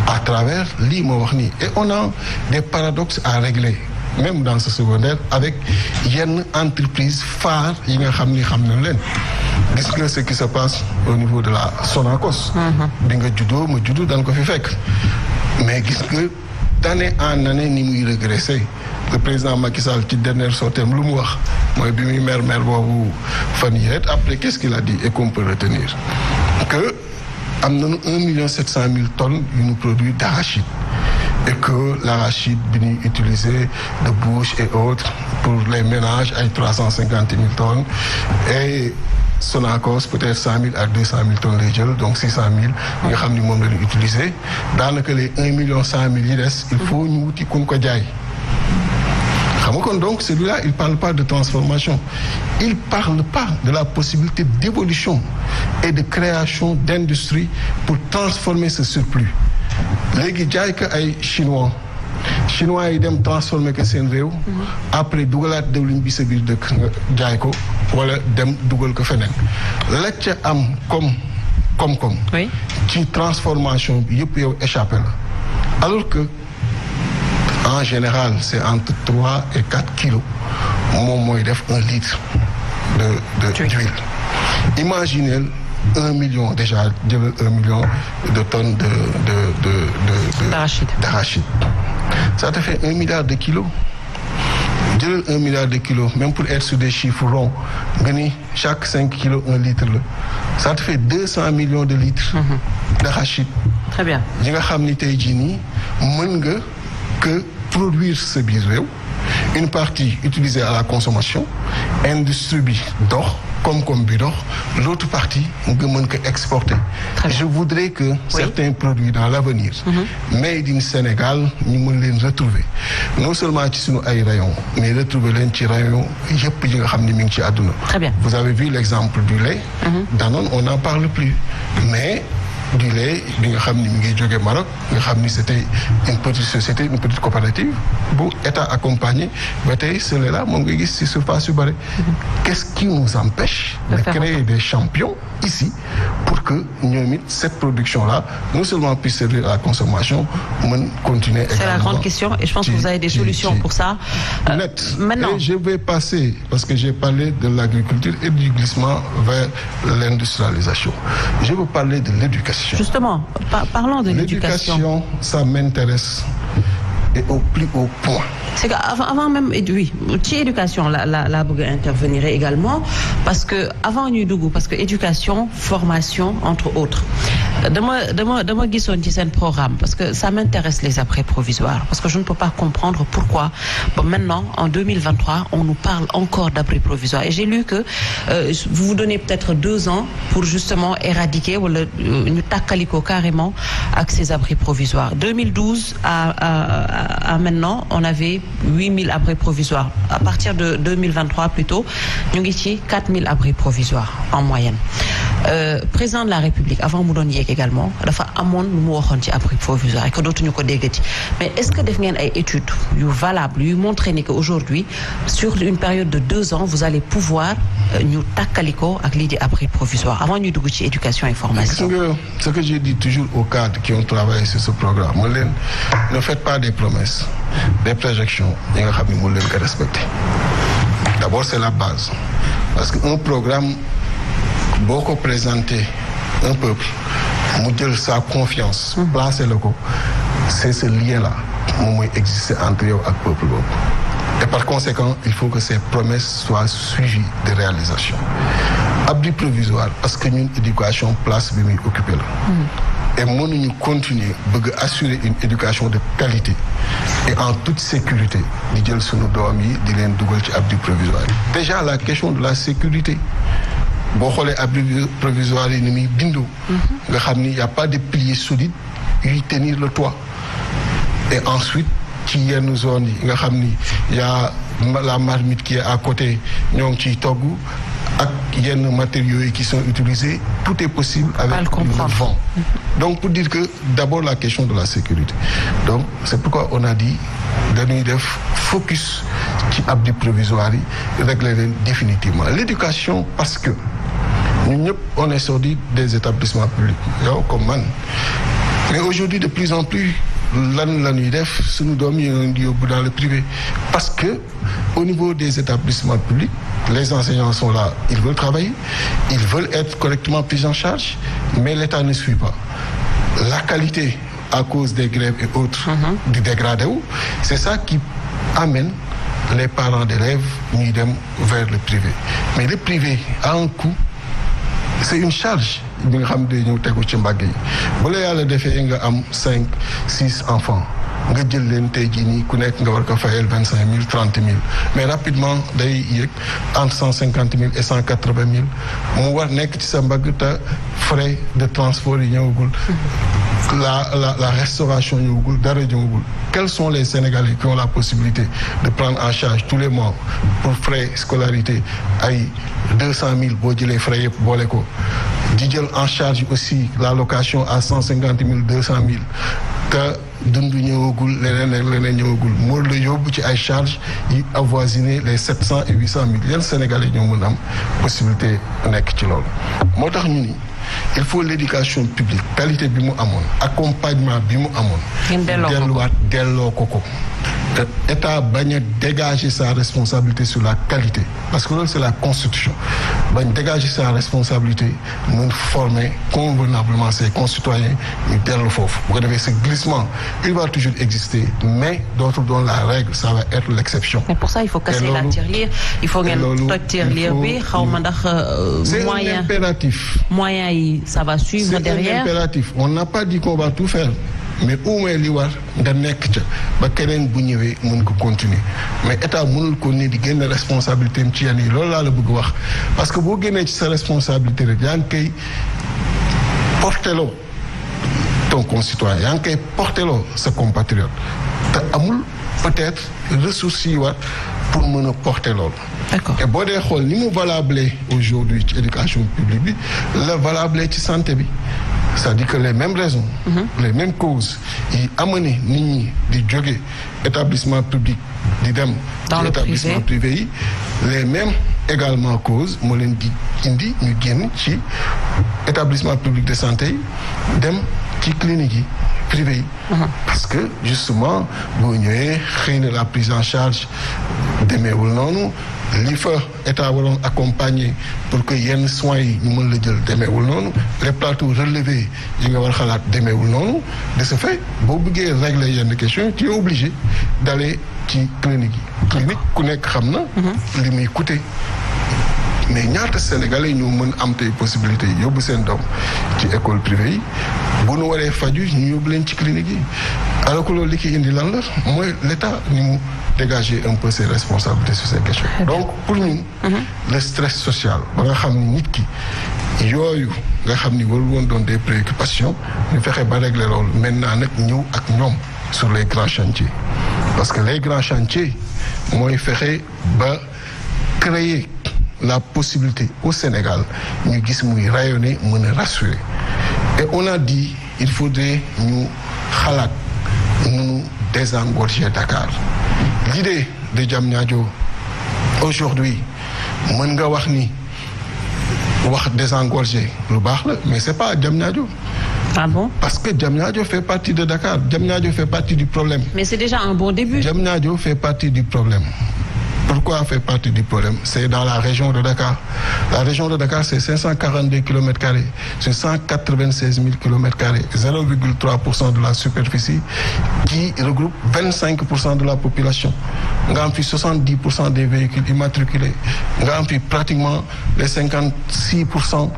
à travers lii ma wax nii et on a des paradoxes à régler même dans ce secondaire avec yenn entreprise phare yi nga xam ni xam nañ leen gis nga ce qui se passe au niveau de la Sonacos bi nga juddoo ma juddu dañ ko fi fekk mais gis nga d'année en année ni muy régresser le président Macky Sall ci dernière sortem lu mu wax mooy bi muy mer boobu fan yii après qu'est-ce qu'il a dit et qu'on peut retenir que am nañu 1,7 million tonnes yu ñu produit d'arachide et que l'arachide bi ñuy utiliser de bouche et autres pour les ménages ay 350 000 tonnes et Sonacos peut-être 100 000 à 200 000 tonnes lay jël donc 600 000 nga xam ni moom la ñu utiliser daanaka les 1 million 100 000 yi des il faut ñu wuti kun ko jaay xam nga kon donc celui-là il parle pas de transformation il parle pas de la possibilité d'évolution et de création d'industrie pour transformer ce surplus léegi jaay ko ay chinois yi dem transformer ko seen réew après dugalaat dëwlin bi sa biir dëkk nga jaay ko wala dem dugal ko feneen la ca am comme ci transformation bi yëpp yow échappé la alors que en général c'est entre 3 et 4 kilos moom mooy def 1 litre d'huile imaginez 1 million déjà jëlal 1 million de tonnes d'arachide ça te fait 1 milliard de kilos jëlal 1 milliard de kilos même pour être sur des chiffres ronds nga ni chaque 5 kilos 1 litre la ça te fait 200 millions de litres d'arachide très bien yi nga xam ni tey jii nii mën nga que produire sa biir réew une partie utilisée à la consommation industrie bi dox koom-koom bi dox l'autre partie nga mën ko exporter je voudrais que certains produits dans l'avenir made in Sénégal ñu mën leen retrouver non seulement ci suñu ay rayons mais retrouver leen ci rayons yëpp yi nga xam ne mi ngi ci àdduna vous avez vu l'exemple du lait Danone on n'en parle plus mais du lait bi nga xam ni mi ngi jóge Maroc nga xam ni c'était une petite société une petite coopérative bu état accompagné ba tey ce lait là moom nga gis ci surface yu bëri qu'est-ce qui nous empêche de créer des champions ici pour que ñoom it cette production là non seulement puisse servir à la consommation mën continuer également. C'est la grande question et je pense que vous avez des solutions pour ça. Maintenant, et je vais passer parce que j'ai parlé de l'agriculture et du glissement vers l'industrialisation. Je veux parler de l'éducation. Justement, parlons de l'éducation. L'éducation, ça m'intéresse et au plus haut point. C'est qu'avant même oui ci éducation la bëgg a intervenir également parce que avant ñuy dugg parce que éducation formation entre autres dama gisoon ci seen programme parce que ça m'intéresse les abris provisoires parce que je ne peux pas comprendre pourquoi bon maintenant en 2023 on nous parle encore d'abris provisoires et j'ai lu que vous vous donnez peut-être 2 ans pour justement éradiquer wala ñu tàkkaliko carrément ak ces abris provisoires 2012 à maintenant on avait 8000 abris provisoires à partir de 2023 plutôt ñu ngi ci 4000 abris provisoires en moyenne président de la République avant mu doon yéeg également dafa amoon lu mu waxoon ci abris provisoires et que dootuñu ko déggati mais est-ce que def ngeen ay études yu valables yu montrer ni que aujourd'hui sur une période de 2 ans vous allez pouvoir ñu tàkkaliko ak lii di abris provisoires avant ñuy dugg ci éducation et formation. Ce que j'ai dit toujours aux cadres qui ont travaillé sur ce programme mooy leen ne faites pas des promesses des projections yi nga xam ne mën leen ko respecter d'abord c'est la base parce que un programme boo ko présenter un peuple mu jël sa confiance placer la ko c'est ce lien là moom mooy exister entre yow ak peuple boobu et par conséquent il faut que ces promesses soient suivies de réalisation abri provisoire parce que ñun éducation place bi muy occupé la et mënuñu continuer bëgg assurer une éducation de qualité et en toute sécurité di jël sunu doom yi di leen dugal ci abri provisoire yi déjà la question de la sécurité boo xoolee abri provisoire yi ni muy bindoo nga xam ni y a pas de piliers solides yuy tenir le toit et ensuite ci yenn zone yi nga xam ni y a la marmite qui est à côté ñoo ngi ciy togg ak yenn matériaux yi qui sont utilisés tout est possible avec le vent donc pour dire que d'abord la question de la sécurité donc c'est pourquoi on a dit dañuy def focus ci abri provisoire yi régler leen définitivement l'éducation parce que ñun ñëpp on est sortis des établissements publics yow comme man mais aujourd'hui de plus en plus lan la ñuy def suñu doom yi di yóbbu dans le privé parce que au niveau des établissements publics les enseignants sont là ils veulent travailler ils veulent être correctement pris en charge mais l'État ne suit pas la qualité à cause des grèves et autres di dégradé wu c'est ça qui amène les parents d'élèves ñuy dem vers le privé mais le privé a un coût c'est une charge bi nga xam ne ñëw tegu ci mbagg yi bu la yàlla defee nga am 5, 6 enfants nga jël leen tey jii nii ku nekk nga war ko fayal 25 000 30 000 mais rapidement day yéeg entre 150 000 et 180 000 mu war nekk ci sa mbagg te frais de transport yi ñëwagul. La restauration ñëwagul dara ñëwagul. Quels sont les Sénégalais qui ont la possibilité de prendre en charge tous les mois pour frais scolarité ay 200 000 boo jëlee frais yëpp boole ko di jël en charge aussi la location à 150 000 200 000 te dund ñëwagul leneen ñëwagul moo la yóbbu ci ay charges yi avoisiner les 700 et 800 000 yan Sénégalais ñoo mën am possibilité nekk ci loolu moo tax ñu ni il faut l'éducation publique qualité bi mu amoon accompagnement bi mu amoon delluwaat delloo ko te état bañ a dégager sa responsabilité sur la qualité parce que loolu c'est la constitution bañ dégager sa responsabilité mun former convenablement ses concitoyens ñu dellu foofu bu ko defee ce glissement il va toujours exister mais dootul doon la règle ça va être l'exception. Mais pour ça il faut casser la tirelire il faut ngeen toj tirelire bi xaw ma ndax c'est un impératif. moyens yi ça va suivre derrière. C'est un impératif on n'a pas dit qu'on va tout faire. mais au moins li war nga nekk ca ba keneen bu ñëwee mën ko continuer mais état mënul ko ni di génne responsabilité am ci yenn yi loolu laa la bëgg wax parce que boo génnee ci sa responsabilité rek yaa ngi koy porteloo ton concitoyen yaa ngi koy porteloo sa compatriote te amul peut-être ressources yi war pour mën a porter loolu. D'accord. Et boo dee xool ni mu valable aujourd'hui ci éducation publique bi la valable ci santé bi. C'est-à-dire que les mêmes raisons, les mêmes causes yi amené nit ñi di jóge établissement public di dem dans ci établissement privé yi les mêmes également causes moo leen di indi ñu génn ci établissement public de santé yi dem ci clinique yi privé yi parce que justement boo ñëwee xëy na la prise en charge demeewul noonu li fa état waroon accompagner pour que yenn soins yi ñu mën la jël demeewul noonu les plateaux relevés yi nga war xalaat demeewul noonu de ce fait boo bëggee régler yenn questions tu es obligé d'aller ci clinique yi clinique ku nekk xam na li muy coûter mais ñaata Sénégalais ñoo mën am tey possibilité yi yóbbu seen doom ci école privée yi bu nu waree faju ñu yóbbu leen ci clinique yi alors que loolu li ki indi lan la mooy l'État ni mu dégager un peu ses responsabilités sur ces questions donc pour ñun le stress social ba nga xam ni nit ki yooyu nga xam ni warul woon doon des préoccupations ñu fexe ba régler loolu maintenant nag ñëw ak ñoom sur les grands chantiers parce que les grands chantiers mooy fexe ba créer la possibilité au Sénégal ñu gis muy rayonner mën a rassurer et on a dit il faudrait ñu xalaat ñu désengorger Dakar l'idée de Diamniadio aujourd'hui mën nga wax ni wax désengorger lu baax la mais c'est pas Diamniadio. Ah bon? Parce que Diamniadio fait partie de Dakar Diamniadio fait partie du problème. Mais c'est déjà un bon début. Diamniadio fait partie du problème. Pourquoi fait partie du problème? C'est dans la région de Dakar. La région de Dakar, c'est 542 km², c'est 196 000 km², 0,3% de la superficie qui regroupe 25% de la population. Nga am fi 70% des véhicules immatriculés. Nga am fi pratiquement les 56%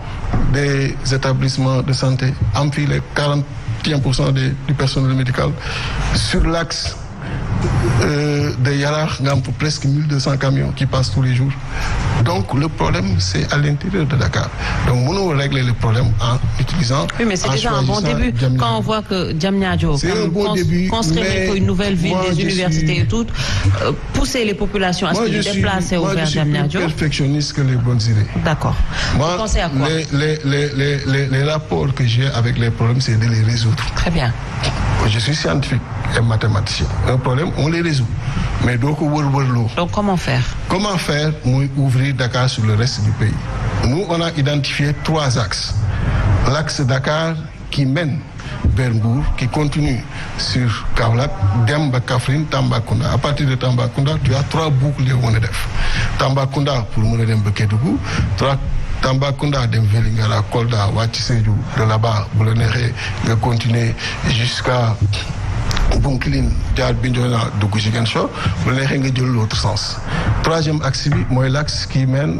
des établissements de santé. Am fi les 41% du personnel médical. Sur l'axe de Yarakh nga am pour presque 1200 camions qui passent tous les jours donc le problème c'est à l'intérieur de Dakar donc mënoo régler le problème en utilisant. Oui mais c'est déjà un bon début quand on voit que Diamniadio c'est un bon début construire une nouvelle ville des universités et tout pousser les populations à se déplacer vers Diamniadio. Moi je suis plus perfectionniste que les bonnes idées. D'accord. Moi vous pensez à quoi? les rapports que j'ai avec les problèmes c'est de les résoudre. Très bien. Je suis scientifique et mathématicien. Un problème, on les résout. Mais donc, comment faire? Comment faire pour ouvrir Dakar sur le reste du pays? Nous, on a identifié 3 axes. L'axe Dakar qui mène vers Mbour, qui continue sur Kaolack, Demba, Kaffrine, Tambacounda. À partir de Tambacounda, tu as 3 boucles de Wonedef. Tambacounda pour Mouredem Kédougou, Tambacounda, dem Vélingara, Kolda, Ouattissédiou, de là-bas, vous le continuer jusqu'à Bounkiling, Diar Bignona, Dougou Ziguinchor, vous le l'autre sens. Troisième axe, moi l'axe qui mène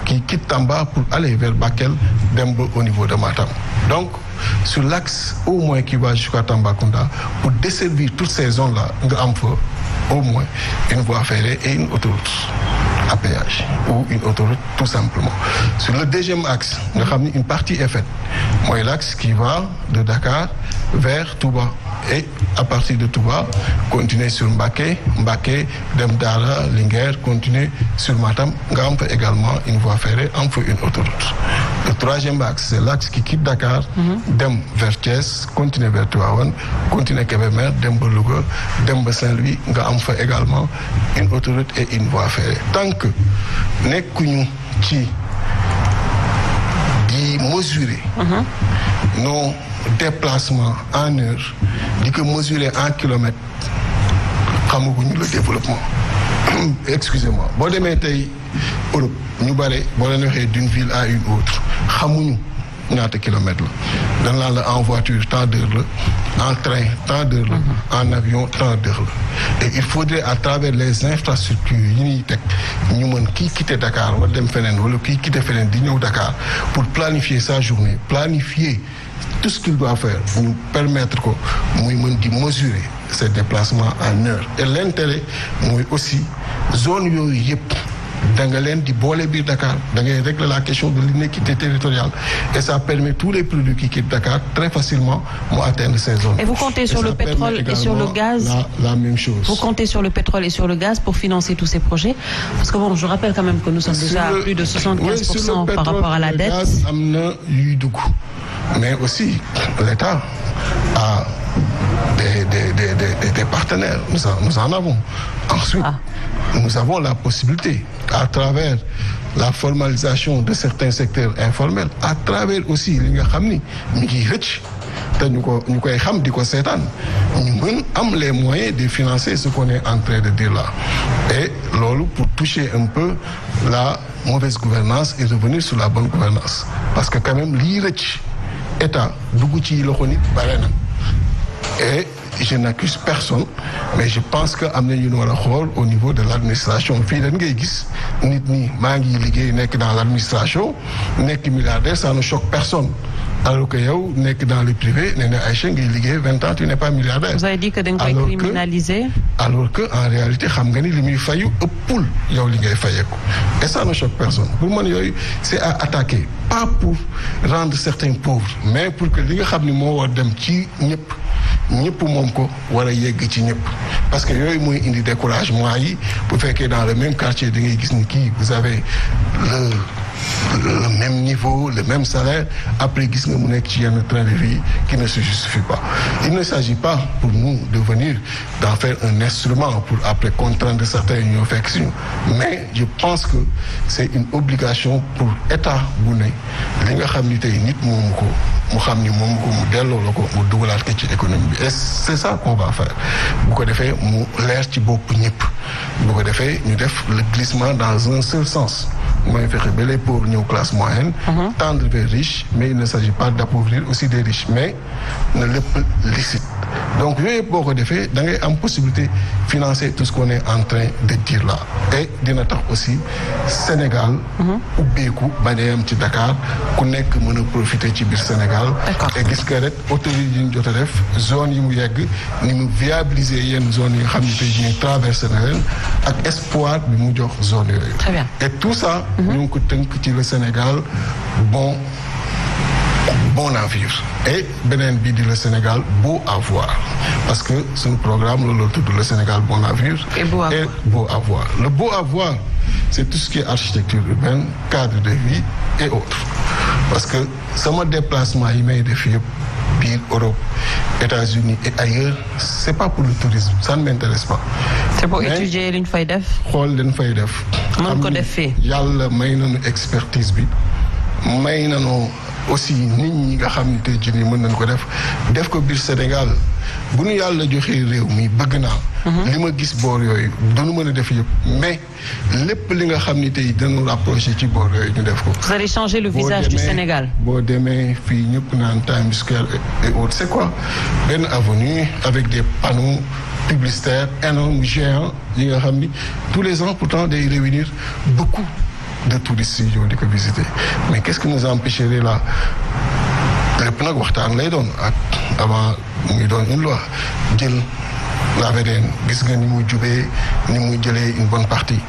qui quitte Tamba pour aller vers Bakel, Dembo au niveau de Matam. Donc, sur l'axe au moins qui va jusqu'à Tambacounda, pour desservir toutes ces zones-là, au moins une voie ferrée et une autoroute à péage ou une autoroute tout simplement. Sur le deuxième axe, une partie est faite. Moi, l'axe qui va de Dakar vers Touba. Et à partir de Touba, continuer sur Mbaké, Demdara, Linguère, continuer sur Matam. On fait également une voie ferrée, on fait une autoroute. Le troisième axe, c'est l'axe qui quitte Dakar, Dem vers Thiès, continue vers Touaouane, continue Kébémer, Dem Louga, Dem Saint-Louis, on fait également une autoroute et une voie ferrée. Tant que nous qui mesurer nos déplacements en heure, mesurer en kilomètres, le développement. Excusez-moi. Bon, demain, Europe, nous allons d'une ville à une autre. Ñaata kilomètres la dañ la en voiture tant d'heures la en train tant d'heures la en avion tant d'heures la et il faudrait à travers les infrastructures yi ñuy teg ñu mën kii quitter Dakar wala dem feneen wala kii quitter feneen di ñëw Dakar pour planifier sa journée planifier tout ce qu'il doit faire nous permettre ko muy mën di mesurer ses déplacements en heure et l'intérêt mooy aussi zone yooyu yëpp da nga leen di boole biir Dakar da ngay régler la question de l'inéquité territoriale et ça permet tous les produits qui quittent Dakar très facilement pour atteindre ces zones. Et vous comptez sur le pétrole et sur le gaz. La même chose. Vous comptez sur le pétrole et sur le gaz pour financer tous ces projets parce que bon, je rappelle quand même que nous sommes déjà à plus de 75% par rapport à la dette. Gaz, mais aussi l'État a des partenaires. Nous en avons. Ensuite, nous avons la possibilité, à travers la formalisation de certains secteurs informels, à travers aussi les moyens de financer ce qu'on est en train de dire là. Et lolo pour toucher un peu la mauvaise gouvernance et revenir sur la bonne gouvernance. Parce que quand même, l'État, et je n'accuse personne, mais je pense que au niveau de l'administration, dans l'administration, milliardaire, ça ne choque personne. Alors que dans le privé, 20 ans, tu n'es pas milliardaire. Vous avez dit que vous êtes criminalisé. Alors que en réalité, et ça ne choque personne. Pour moi, c'est à attaquer. Pas pour rendre certains pauvres, mais pour que les gens ñëpp moom ko wala yegg ci ñëpp parce que yooyu mooy indi découragement yi bu fekkee dans le même quartier da ngay gis ni kii vous avez le même niveau, le même salaire, après gis nga mu nekk ci yenn train de vie qui ne se justifie pas. Il ne s'agit pas pour nous de venir d'en faire un instrument pour après contraindre certains ñoo fekk si ñu mais je pense que c'est une obligation pour État bu ne li nga xam ni tey nit moomu ko mu xam ni moom ko mu delloo la ko mu dugalaat ko ci économie bi et c'est ça qu'on va faire bu ko defee mu leer ci bopp ñëpp bu ko defee ñu def le glissement dans un seul sens mooy fexe ba les pauvres ñëw classe moyenne tendre vers riches mais il ne s'agit pas d'appauvrir aussi des riches mais ne lépp licite donc yooyu yëpp boo ko defee da ngay am possibilité financer tout ce qu'on est en train de dire là et dina tax aussi Sénégal ubbeeku bañ a yem ci Dakar ku nekk mën a profiter ci biir Sénégal et gis nga rek autorité yi ñu jot a def zone yi mu yegg ni mu viabiliser yenn zone yi nga xam ne tey jii traversé na leen ak espoir bi mu jox zone yooyu. Très bien. Et tout ça ñu ngi ko tënk ci le Sénégal bon à vivre et beneen bi di le Sénégal beau à voir parce que suñu programme loolu la tudd le Sénégal bon à vivre et beau à voir. Le beau à voir c'est tout ce qui est architecture urbaine, cadre de vie et autres parce que sama déplacement yi may def yëpp biir Europe, États-Unis et ailleurs c'est pas pour le tourisme, ça ne m'intéresse pas. C'est pour étudier li ñu fay def. xool leen fay def. mën ko def fii. Yàlla may nañu expertise bi may nañu aussi nit ñi nga xam ne tey jii nii mën nañu ko def ko biir Sénégal bu ñu yàlla joxee réew mi bëgg naa. li ma gis boor yooyu dañu mën a def yëpp mais lépp li nga xam ni tey dañu rapproché ci boor yooyu ñu def ko. Vous allez changer le visage du Sénégal. boo demee fii ñëpp naan Times Square et autres c'est quoi benn avenue avec des panneaux publicitaires énormes géants yi nga xam ni tous les ans pourtant day réunir beaucoup de touristes yi di ko visiter mais qu'est-ce qui nous empêcherait là lépp nag waxtaan lay doon ak avant muy doon une loi jël la VDN gis nga ni muy jubee ni muy jëlee une bonne partie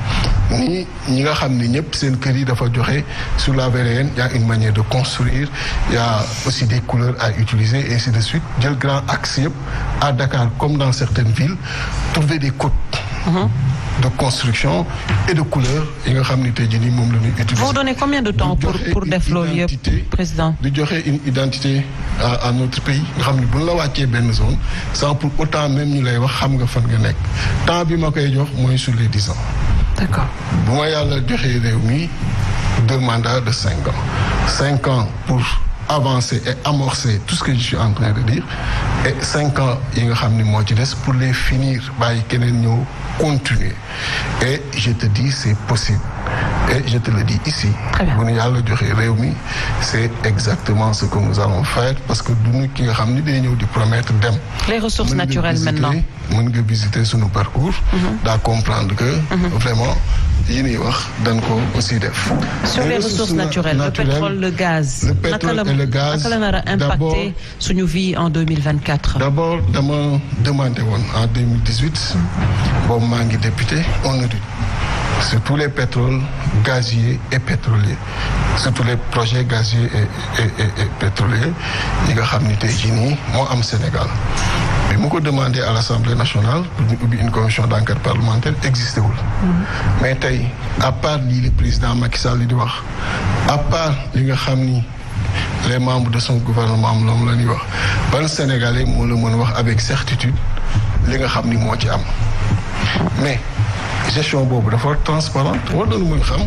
ñi nga xam ni ñëpp seen kër yi dafa joxe sur la VDN y a une manière de construire y a aussi des couleurs à utiliser et ainsi de suite jël grand axe yëpp à Dakar comme dans certaines villes trouver des codes de construction et de couleurs yi nga xam ni tey jii nii moom la ñuy utiliser. Vous donnez combien de temps pour def loolu yëpp président. di joxe une identité à notre pays nga xam ni bu ñu la wàccee benn zone sans pour autant même ñu lay wax xam nga fan nga nekk temps bi ma koy jox mooy sur les 10 ans. D'accord. bu ma yàlla joxee réew mi 2 mandats de 5 ans 5 ans pour avancer et amorcer tout ce que je suis en train de dire et 5 ans yi nga xam ni moo ci des pour les finir bàyyi keneen ñëw continuer et je te dis c'est possible et je te le dis ici bu ñu yàlla joxee réew mi c'est exactement ce que nous allons faire parce que du ñu ki nga xam ni day ñëw di promettre dem. Les ressources naturelles maintenant mën nga visiter sunu parcours. daa comprendre que vraiment yi ñuy wax dañ ko aussi def. Sur les ressources naturelles, le pétrole, le gaz. Le pétrole et le gaz. Naka la nar a impacté suñu vie en 2024. D'abord dama demandé woon en 2018 boobu maa ngi député on audite sur tous les pétroles gaziers et pétroliers surtout les projets gaziers et pétroliers yi nga xam ni tey jii nii moo am Sénégal. mais mu ko demandé à l'Assemblée nationale pour ñu ubbi une commission d'enquête parlementaire existé wul. mais tey à part lii le président Macky Sall li di wax à part li nga xam ni les membres de son gouvernement moom la ñuy wax ban Sénégalais moo la mën wax avec certitude li nga xam ni moo ci am mais gestion boobu dafa transparente war nañu mën xam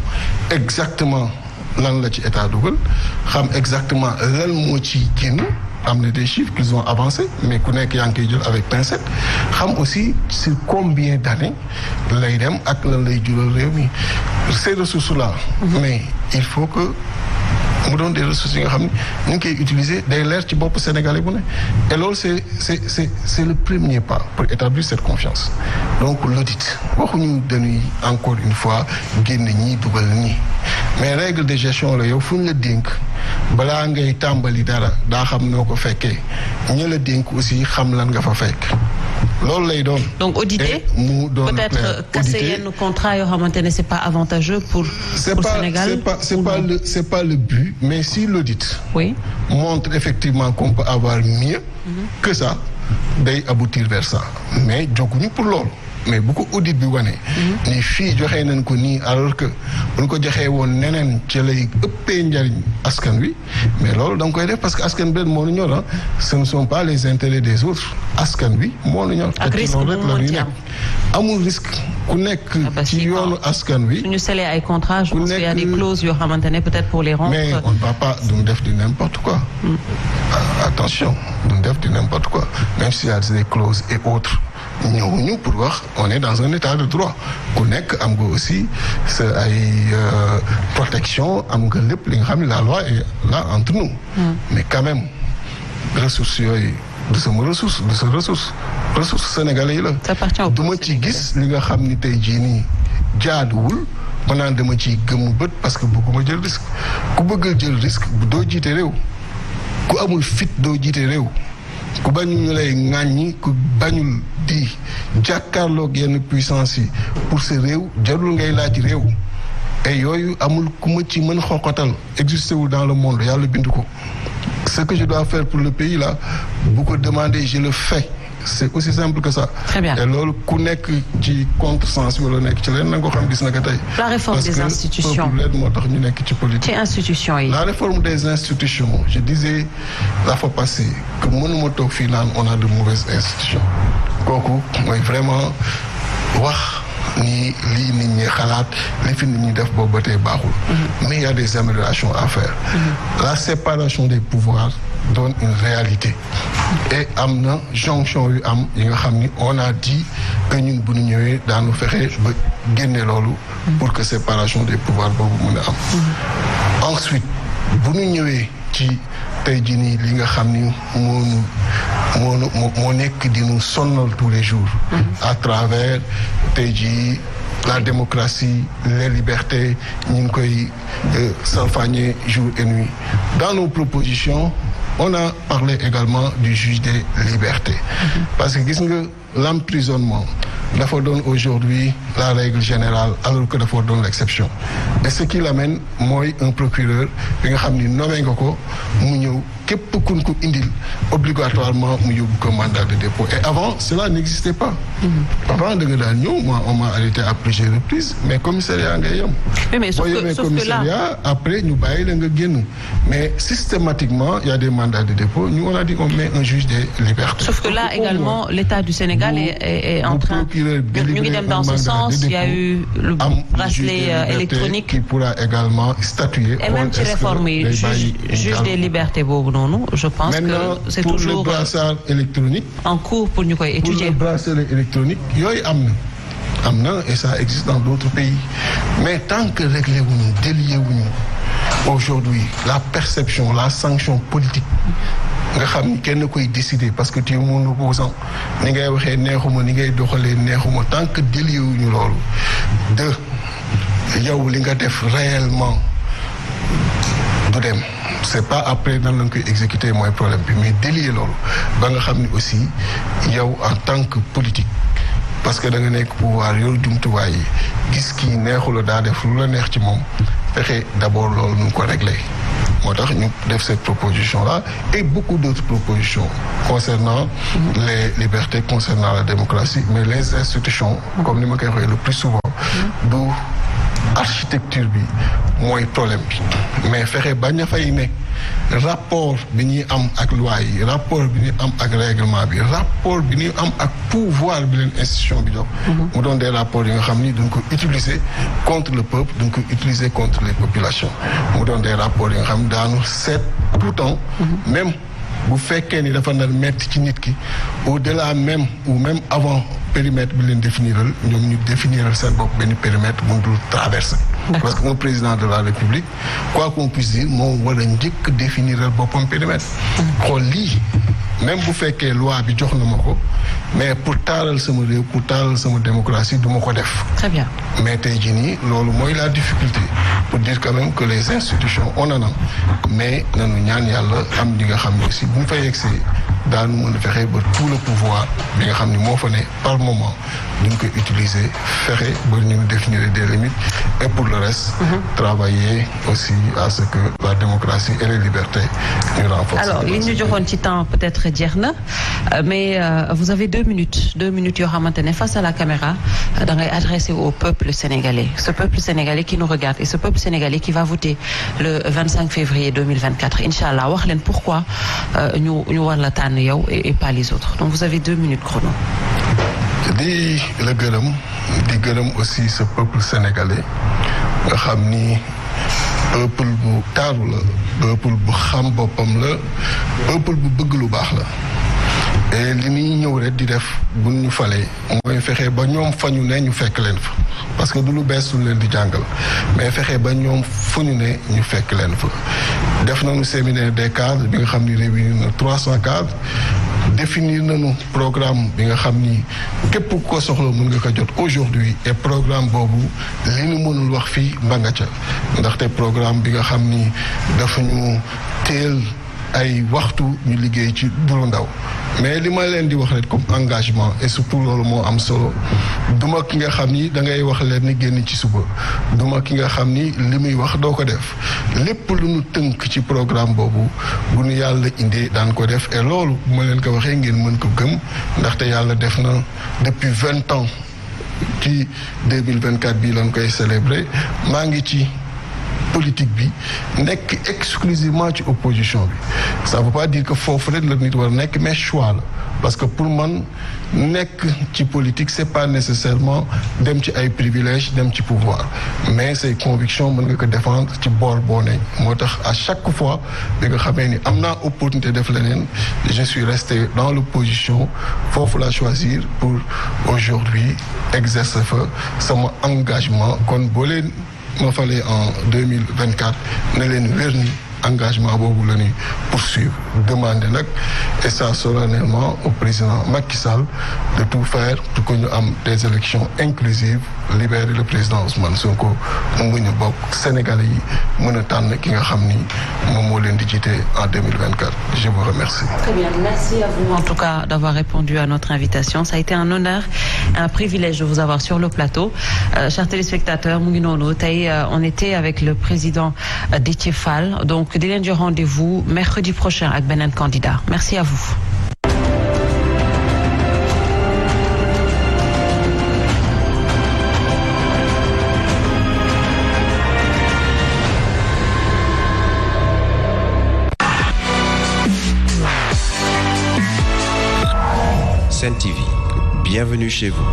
exactement lan la ci état dugal xam exactement lan moo ci génn. am na des chiffres qu'ils ont avancés mais ku nekk yaa ngi koy jël avec pincette xam aussi sur combien d'années lay dem ak lan lay jural réew mi ces ressources là mais il faut que mu doon des ressources yi nga xam ne ñu ngi koy utiliser day leer ci bopp sénégalais bu ne et loolu c'est le premier pas pour établir cette confiance donc l'audit waxuñu dañuy encore une fois génn ñii dugal ñii mais règle de gestion la yow fu ñu la dénk balaa ngay tàmbali dara daa xam noo ko fekkee ñi la dénk aussi xam lan nga fa fekk loolu lay doon. donc auditer peut-être casser yenn contrat yoo xamante ne c'est pas avantageux pour Sénégal. c'est pas le but mais si l'audit montre effectivement qu'on peut avoir mieux que ça day aboutir vers ça mais jóguñu pour loolu. mais bu ko audit bi wane. ni fii joxee nañ ko nii alors que bu ñu ko joxee woon neneen ci lay ëppee njariñ askan wi mais loolu da nga koy def parce que askan bi moo nu ñor ah ce ne sont pas les intérêts des autres askan wi moo nu ñor. ak risque bu mu mën ci am amul risque ku nekk ci yoonu askan wi. suñu sceller ay contrats je pense qu'il y a des clauses yoo xamante ne peut-être pour les rompre. mais on ne va pas duñ def du n'importe quoi. attention duñ def du n'importe quoi même s'il y a des clauses et autres. ñëwuñu pour wax on est dans un état de droit ku nekk am nga aussi sa ay protection am nga lépp li nga xam ne la loi est là entre nous. mais quand même ressources yooyu du sama ressource du sa ressource sénégalais yi la. du ma ci gis li nga xam ni tey jii nii jaaduwul ma naan dama ciy gëmmu bët parce que bëgguma jël risque ku bëgg jël risque doo jiite réew ku amul fit doo jiite réew. ku bañul ñu lay ŋàññi ku bañul di jàkkaarloog yenn puissance yi pour sa réew jarul ngay laaj réew et yooyu amul ku ma ci mën xoqatal existé wu dans le monde yàlla bind ko ce que je dois faire pour le pays là bu ko demander je le fais c'est aussi simple que ça. Très bien. Et loolu ku nekk ci contresens wala nekk ci leen na nga ko xam gis na ko tey. La réforme des institutions parce que moo tax ñu nekk ci politique. ci institutions yi. La réforme des institutions je disais la fois passée que mënuma toog fii naan on a de mauvaises institutions kooku mooy vraiment wax ni lii nit ñi xalaat li fi nit ñi def boobu ba tey baaxul. mais il y a des améliorations à faire. La séparation des pouvoirs donne une réalité et am na jonction yu am yi nga xam ni on a dit que ñun bu ñu ñëwee daanu fexe ba génne loolu pour que séparation des pouvoirs boobu mën a am ensuite bu ñu ñëwee ci tey jii nii li nga xam ni moo nekk di ñu sonnal tous les jours à travers tey jii la démocratie, les libertés, ñu ngi koy salfaañe jour et nuit. Dans nos propositions, on a parlé également du juge des libertés. Parce que gis nga l'emprisonnement dafa doon aujourd'hui la règle générale alors que dafa doon l'exception. Et ce qui l'amène mooy un procureur bi nga xam ni nommé nga ko mu ñëw képp kun ko indil obligatoirement mu yóbbu ko mandat de dépôt. Et avant cela n'existait pas. Avant da nga daan ñëw moi on m'a arrêté à plusieurs reprises mais commissariat ngay yem. mais sauf que là après ñu bàyyi la nga génn mais systématiquement il y a des mandats de dépôt nous on a dit on met un juge des libertés. Sauf que là également l'État du Sénégal est en train ñu ngi dem dans ce sens. Il y a eu le bracelet électronique qui pourra également statuer. Et même ci réforme yi juge des libertés boobu noonu je pense maintenant, que c'est pour toujours le bracelet électronique en cours pour ñu koy étudier. Pour le bracelet électronique yooyu am na et ça existe dans d'autres pays mais tant que réglé wuñu délié wuñu aujourd'hui la perception la sanction politique nga xam ni kenn koy décider parce que tu es mon opposant ni ngay waxee neexuma ni ngay doxalee neexuma tant que délié wuñu loolu de yow li nga def réellement du dem c'est pas après nan lañ koy exécuter mooy problème bi mais délier loolu ba nga xam ni aussi yow en tant que politique parce que da nga nekk pouvoir yor jumtuwaay yi gis kii neexula daa def lu la neex ci moom fexe d'abord loolu nu ko régler moo tax ñu def cette proposition là et beaucoup d'autres propositions concernant les libertés concernant la démocratie mais les institutions comme ni ma koy waxee le plus souvent du architecture bi mooy problème bi mais fexe ba ña fay ne rapport bi ñuy am ak loi yi rapport bi ñuy am ak règlement bi rapport bi ñuy am ak pouvoir bi leen institution bi jox mu doon des rapports yi nga xam ni duñ ko utiliser contre le peuple duñ ko utiliser contre les populations mu doon des rapports yi nga xam daanu seet tout le temps même bu fekkee ni dafa nar metti ci nit ki au-delà même ou même avant périmètre bi leen définiral ñoom ñu définiral seen bopp benn périmètre bu dul traverser parce que un président de la République quoi qu'on puisse dire moom war a njëkk définiral boppam périmètre xool lii même bu fekkee loi bi jox na ma ko mais pour taaral sama réew pour taaral sama démocratie du ma ko def. Très bien. mais tey jii nii loolu mooy la difficulté pour dire quand même que les institutions on en a mais nanu ñaan yàlla am li nga xam ne aussi bu ñu fa yegsee daanu mën a fexe ba tout le pouvoir bi nga xam ni moo fa ne par moment ñu ngi koy utiliser fexe ba ñu définir des limites et pour le reste travailler aussi à ce que la démocratie et les libertés ñu renforcent. Alors li ñu joxoon ci temps peut-être jeex na mais vous avez 2 minutes yoo xamante ne face à la caméra da ngay adresser au peuple sénégalais ce peuple sénégalais qui nous regarde et ce peuple sénégalais qui va voter le 25 février 2024 inchallah wax leen pourquoi ñu war la tànn yow et pas les autres donc vous avez 2 minutes chrono. di la gërëm aussi ce peuple sénégalais nga xam ni peuple bu taaru la peuple bu xam boppam la peuple bu bëgg lu baax la et li ñuy ñëw rek di def bu ñu falee mooy fexe ba ñoom fa ñu ne ñu fekk leen fa parce que du lu bees lu leen di jàngal mais fexe ba ñoom fu ñu ne ñu fekk leen fa def nañu séminaire des cadres bi nga xam ni réunir na 300 cadres définir nañu programme bi nga xam ni képp ko soxla mën nga ko jot aujourd'hui et programme boobu li ñu mënul wax fii mba nga ca ndaxte programme bi nga xam ni dafa ñu teel ay waxtu ñu liggéey ci duru ndaw mais li ma leen di wax rek comme engagement et surtout loolu moo am solo duma ki nga xam ni da ngay wax leen ni génn ci suba duma ki nga xam ni li muy wax doo ko def lépp lu ñu tënk ci programme boobu bu ñu yàlla indee daan ko def et loolu bu ma leen ko waxee ngeen mën ko gëm ndaxte yàlla def na depuis 20 ans ci 2024 bii lañ koy célébrer maa ngi ci politique bi nekk exclusivement ci opposition bi ça veut pas dire que foofu rek la nit war a nekk mais choix la parce que pour man nekk ci politique c'est pas nécessairement dem ci ay privilèges dem ci pouvoir mais say convictions mën nga ko défendre ci boor boo ne moo tax à chaque fois bi nga xamee ni am naa opportunité def leneen je suis resté dans l'opposition foofu la choisir pour aujourd'hui exercer fa sama engagement kon boo leen ma falee en 2024 ne leen wér ni engagement boobu la ñuy poursuivre demander nag et ça solennellement au président Macky Sall de tout faire pour que ñu am des élections inclusives libérer le président Ousmane Sonko mu ngi ñu bokk Sénégalais yi mën a tànn ki nga xam ni moom moo leen di jiite en 2024. Je vous remercie. Très bien, merci à vous en tout cas d'avoir répondu à notre invitation. Ça a été un honneur, un privilège de vous avoir sur le plateau. Chers téléspectateurs, mu ngi noonu tey on était avec le président Déthié Fall donc di leen jox rendez-vous mercredi prochain ak beneen candidat. Merci à vous. Sen TV, bienvenue chez vous.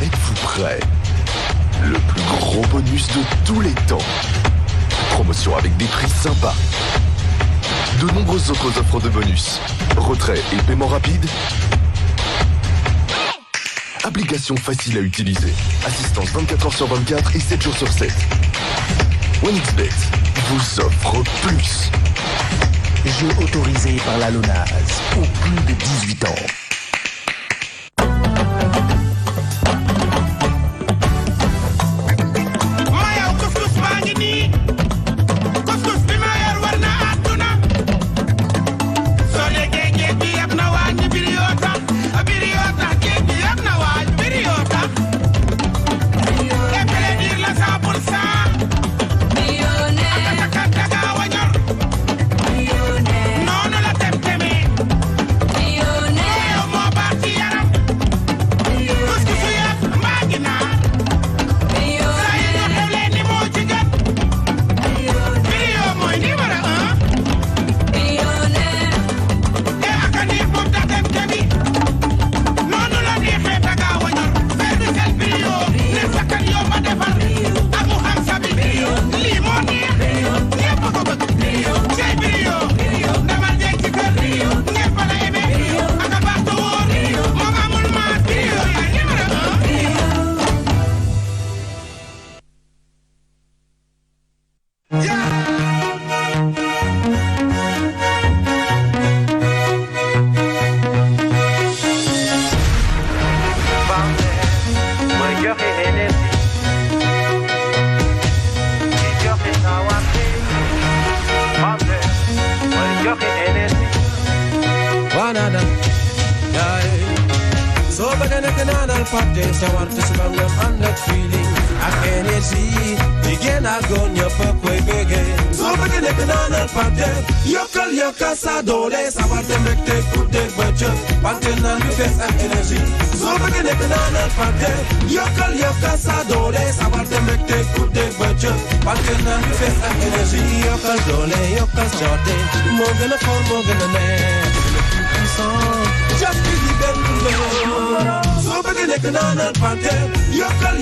Êtes-vous prêts? Le plus gros bonus de tous les temps. Promotion avec des prix sympas. De nombreuses autres offres de bonus. Retrait et paiement rapide. Application facile à utiliser. Assistance 24h/24 et 7 jours sur 7. OneXBet vous offre plus. Jeu autorisé par la LONASE pour plus de 18 ans. Just be the soo bëggee nekk naanal Pantene yokkal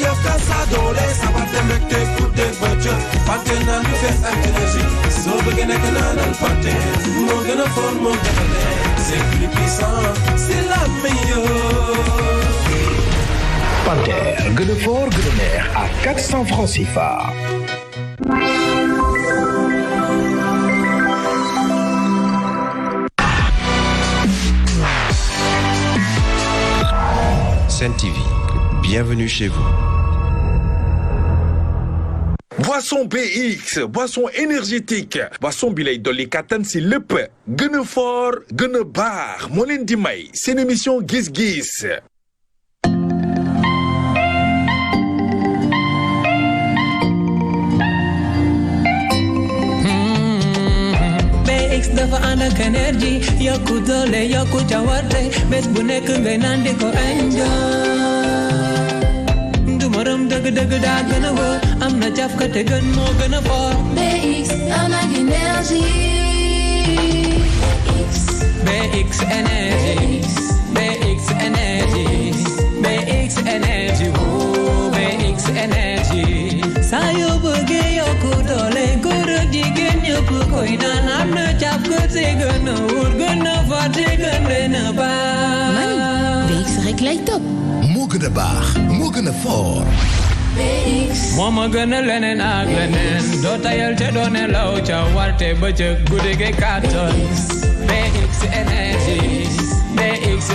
sa doole sa parte mbégte fudde bëccëg Pantene naan bu fees ak énergie soo bëggee nekk naanal Pantene moo gën a fort moo gën a neex c'est plus puissant c'est la meilleure. Pantene gën a fort gën a neex à 400 francs CFA. Sen TV, bienvenue chez vous. Boisson BX, boisson énergétique, boisson bi lay dolli kattan si lépp gën a fort gën a baax moo leen di may seen émission gis-gis. BX dafa ànd ak énergie yokku doole yokku jawarte bés bu nekk ngay naan di ko enjoy. Morom dëgg dëgg daa gën a wóor am na jafka te gën moo gën a fort. BX am ak énergie. BX énergie. BX énergie. BX énergie. Oh BX énergie. saa yoo bëggee yokku doole góor ak jigéen ñëpp koy naan am na jafka te gën a wóor gën a fort te gën leen a baax. man BX rek lay topp. moo gën a baax moo gën a fort. BX moo ma gën a leneen ak leneen doo tayal te doo nelaw ca warte bëccëg guddi gi kàttan BX énergie BX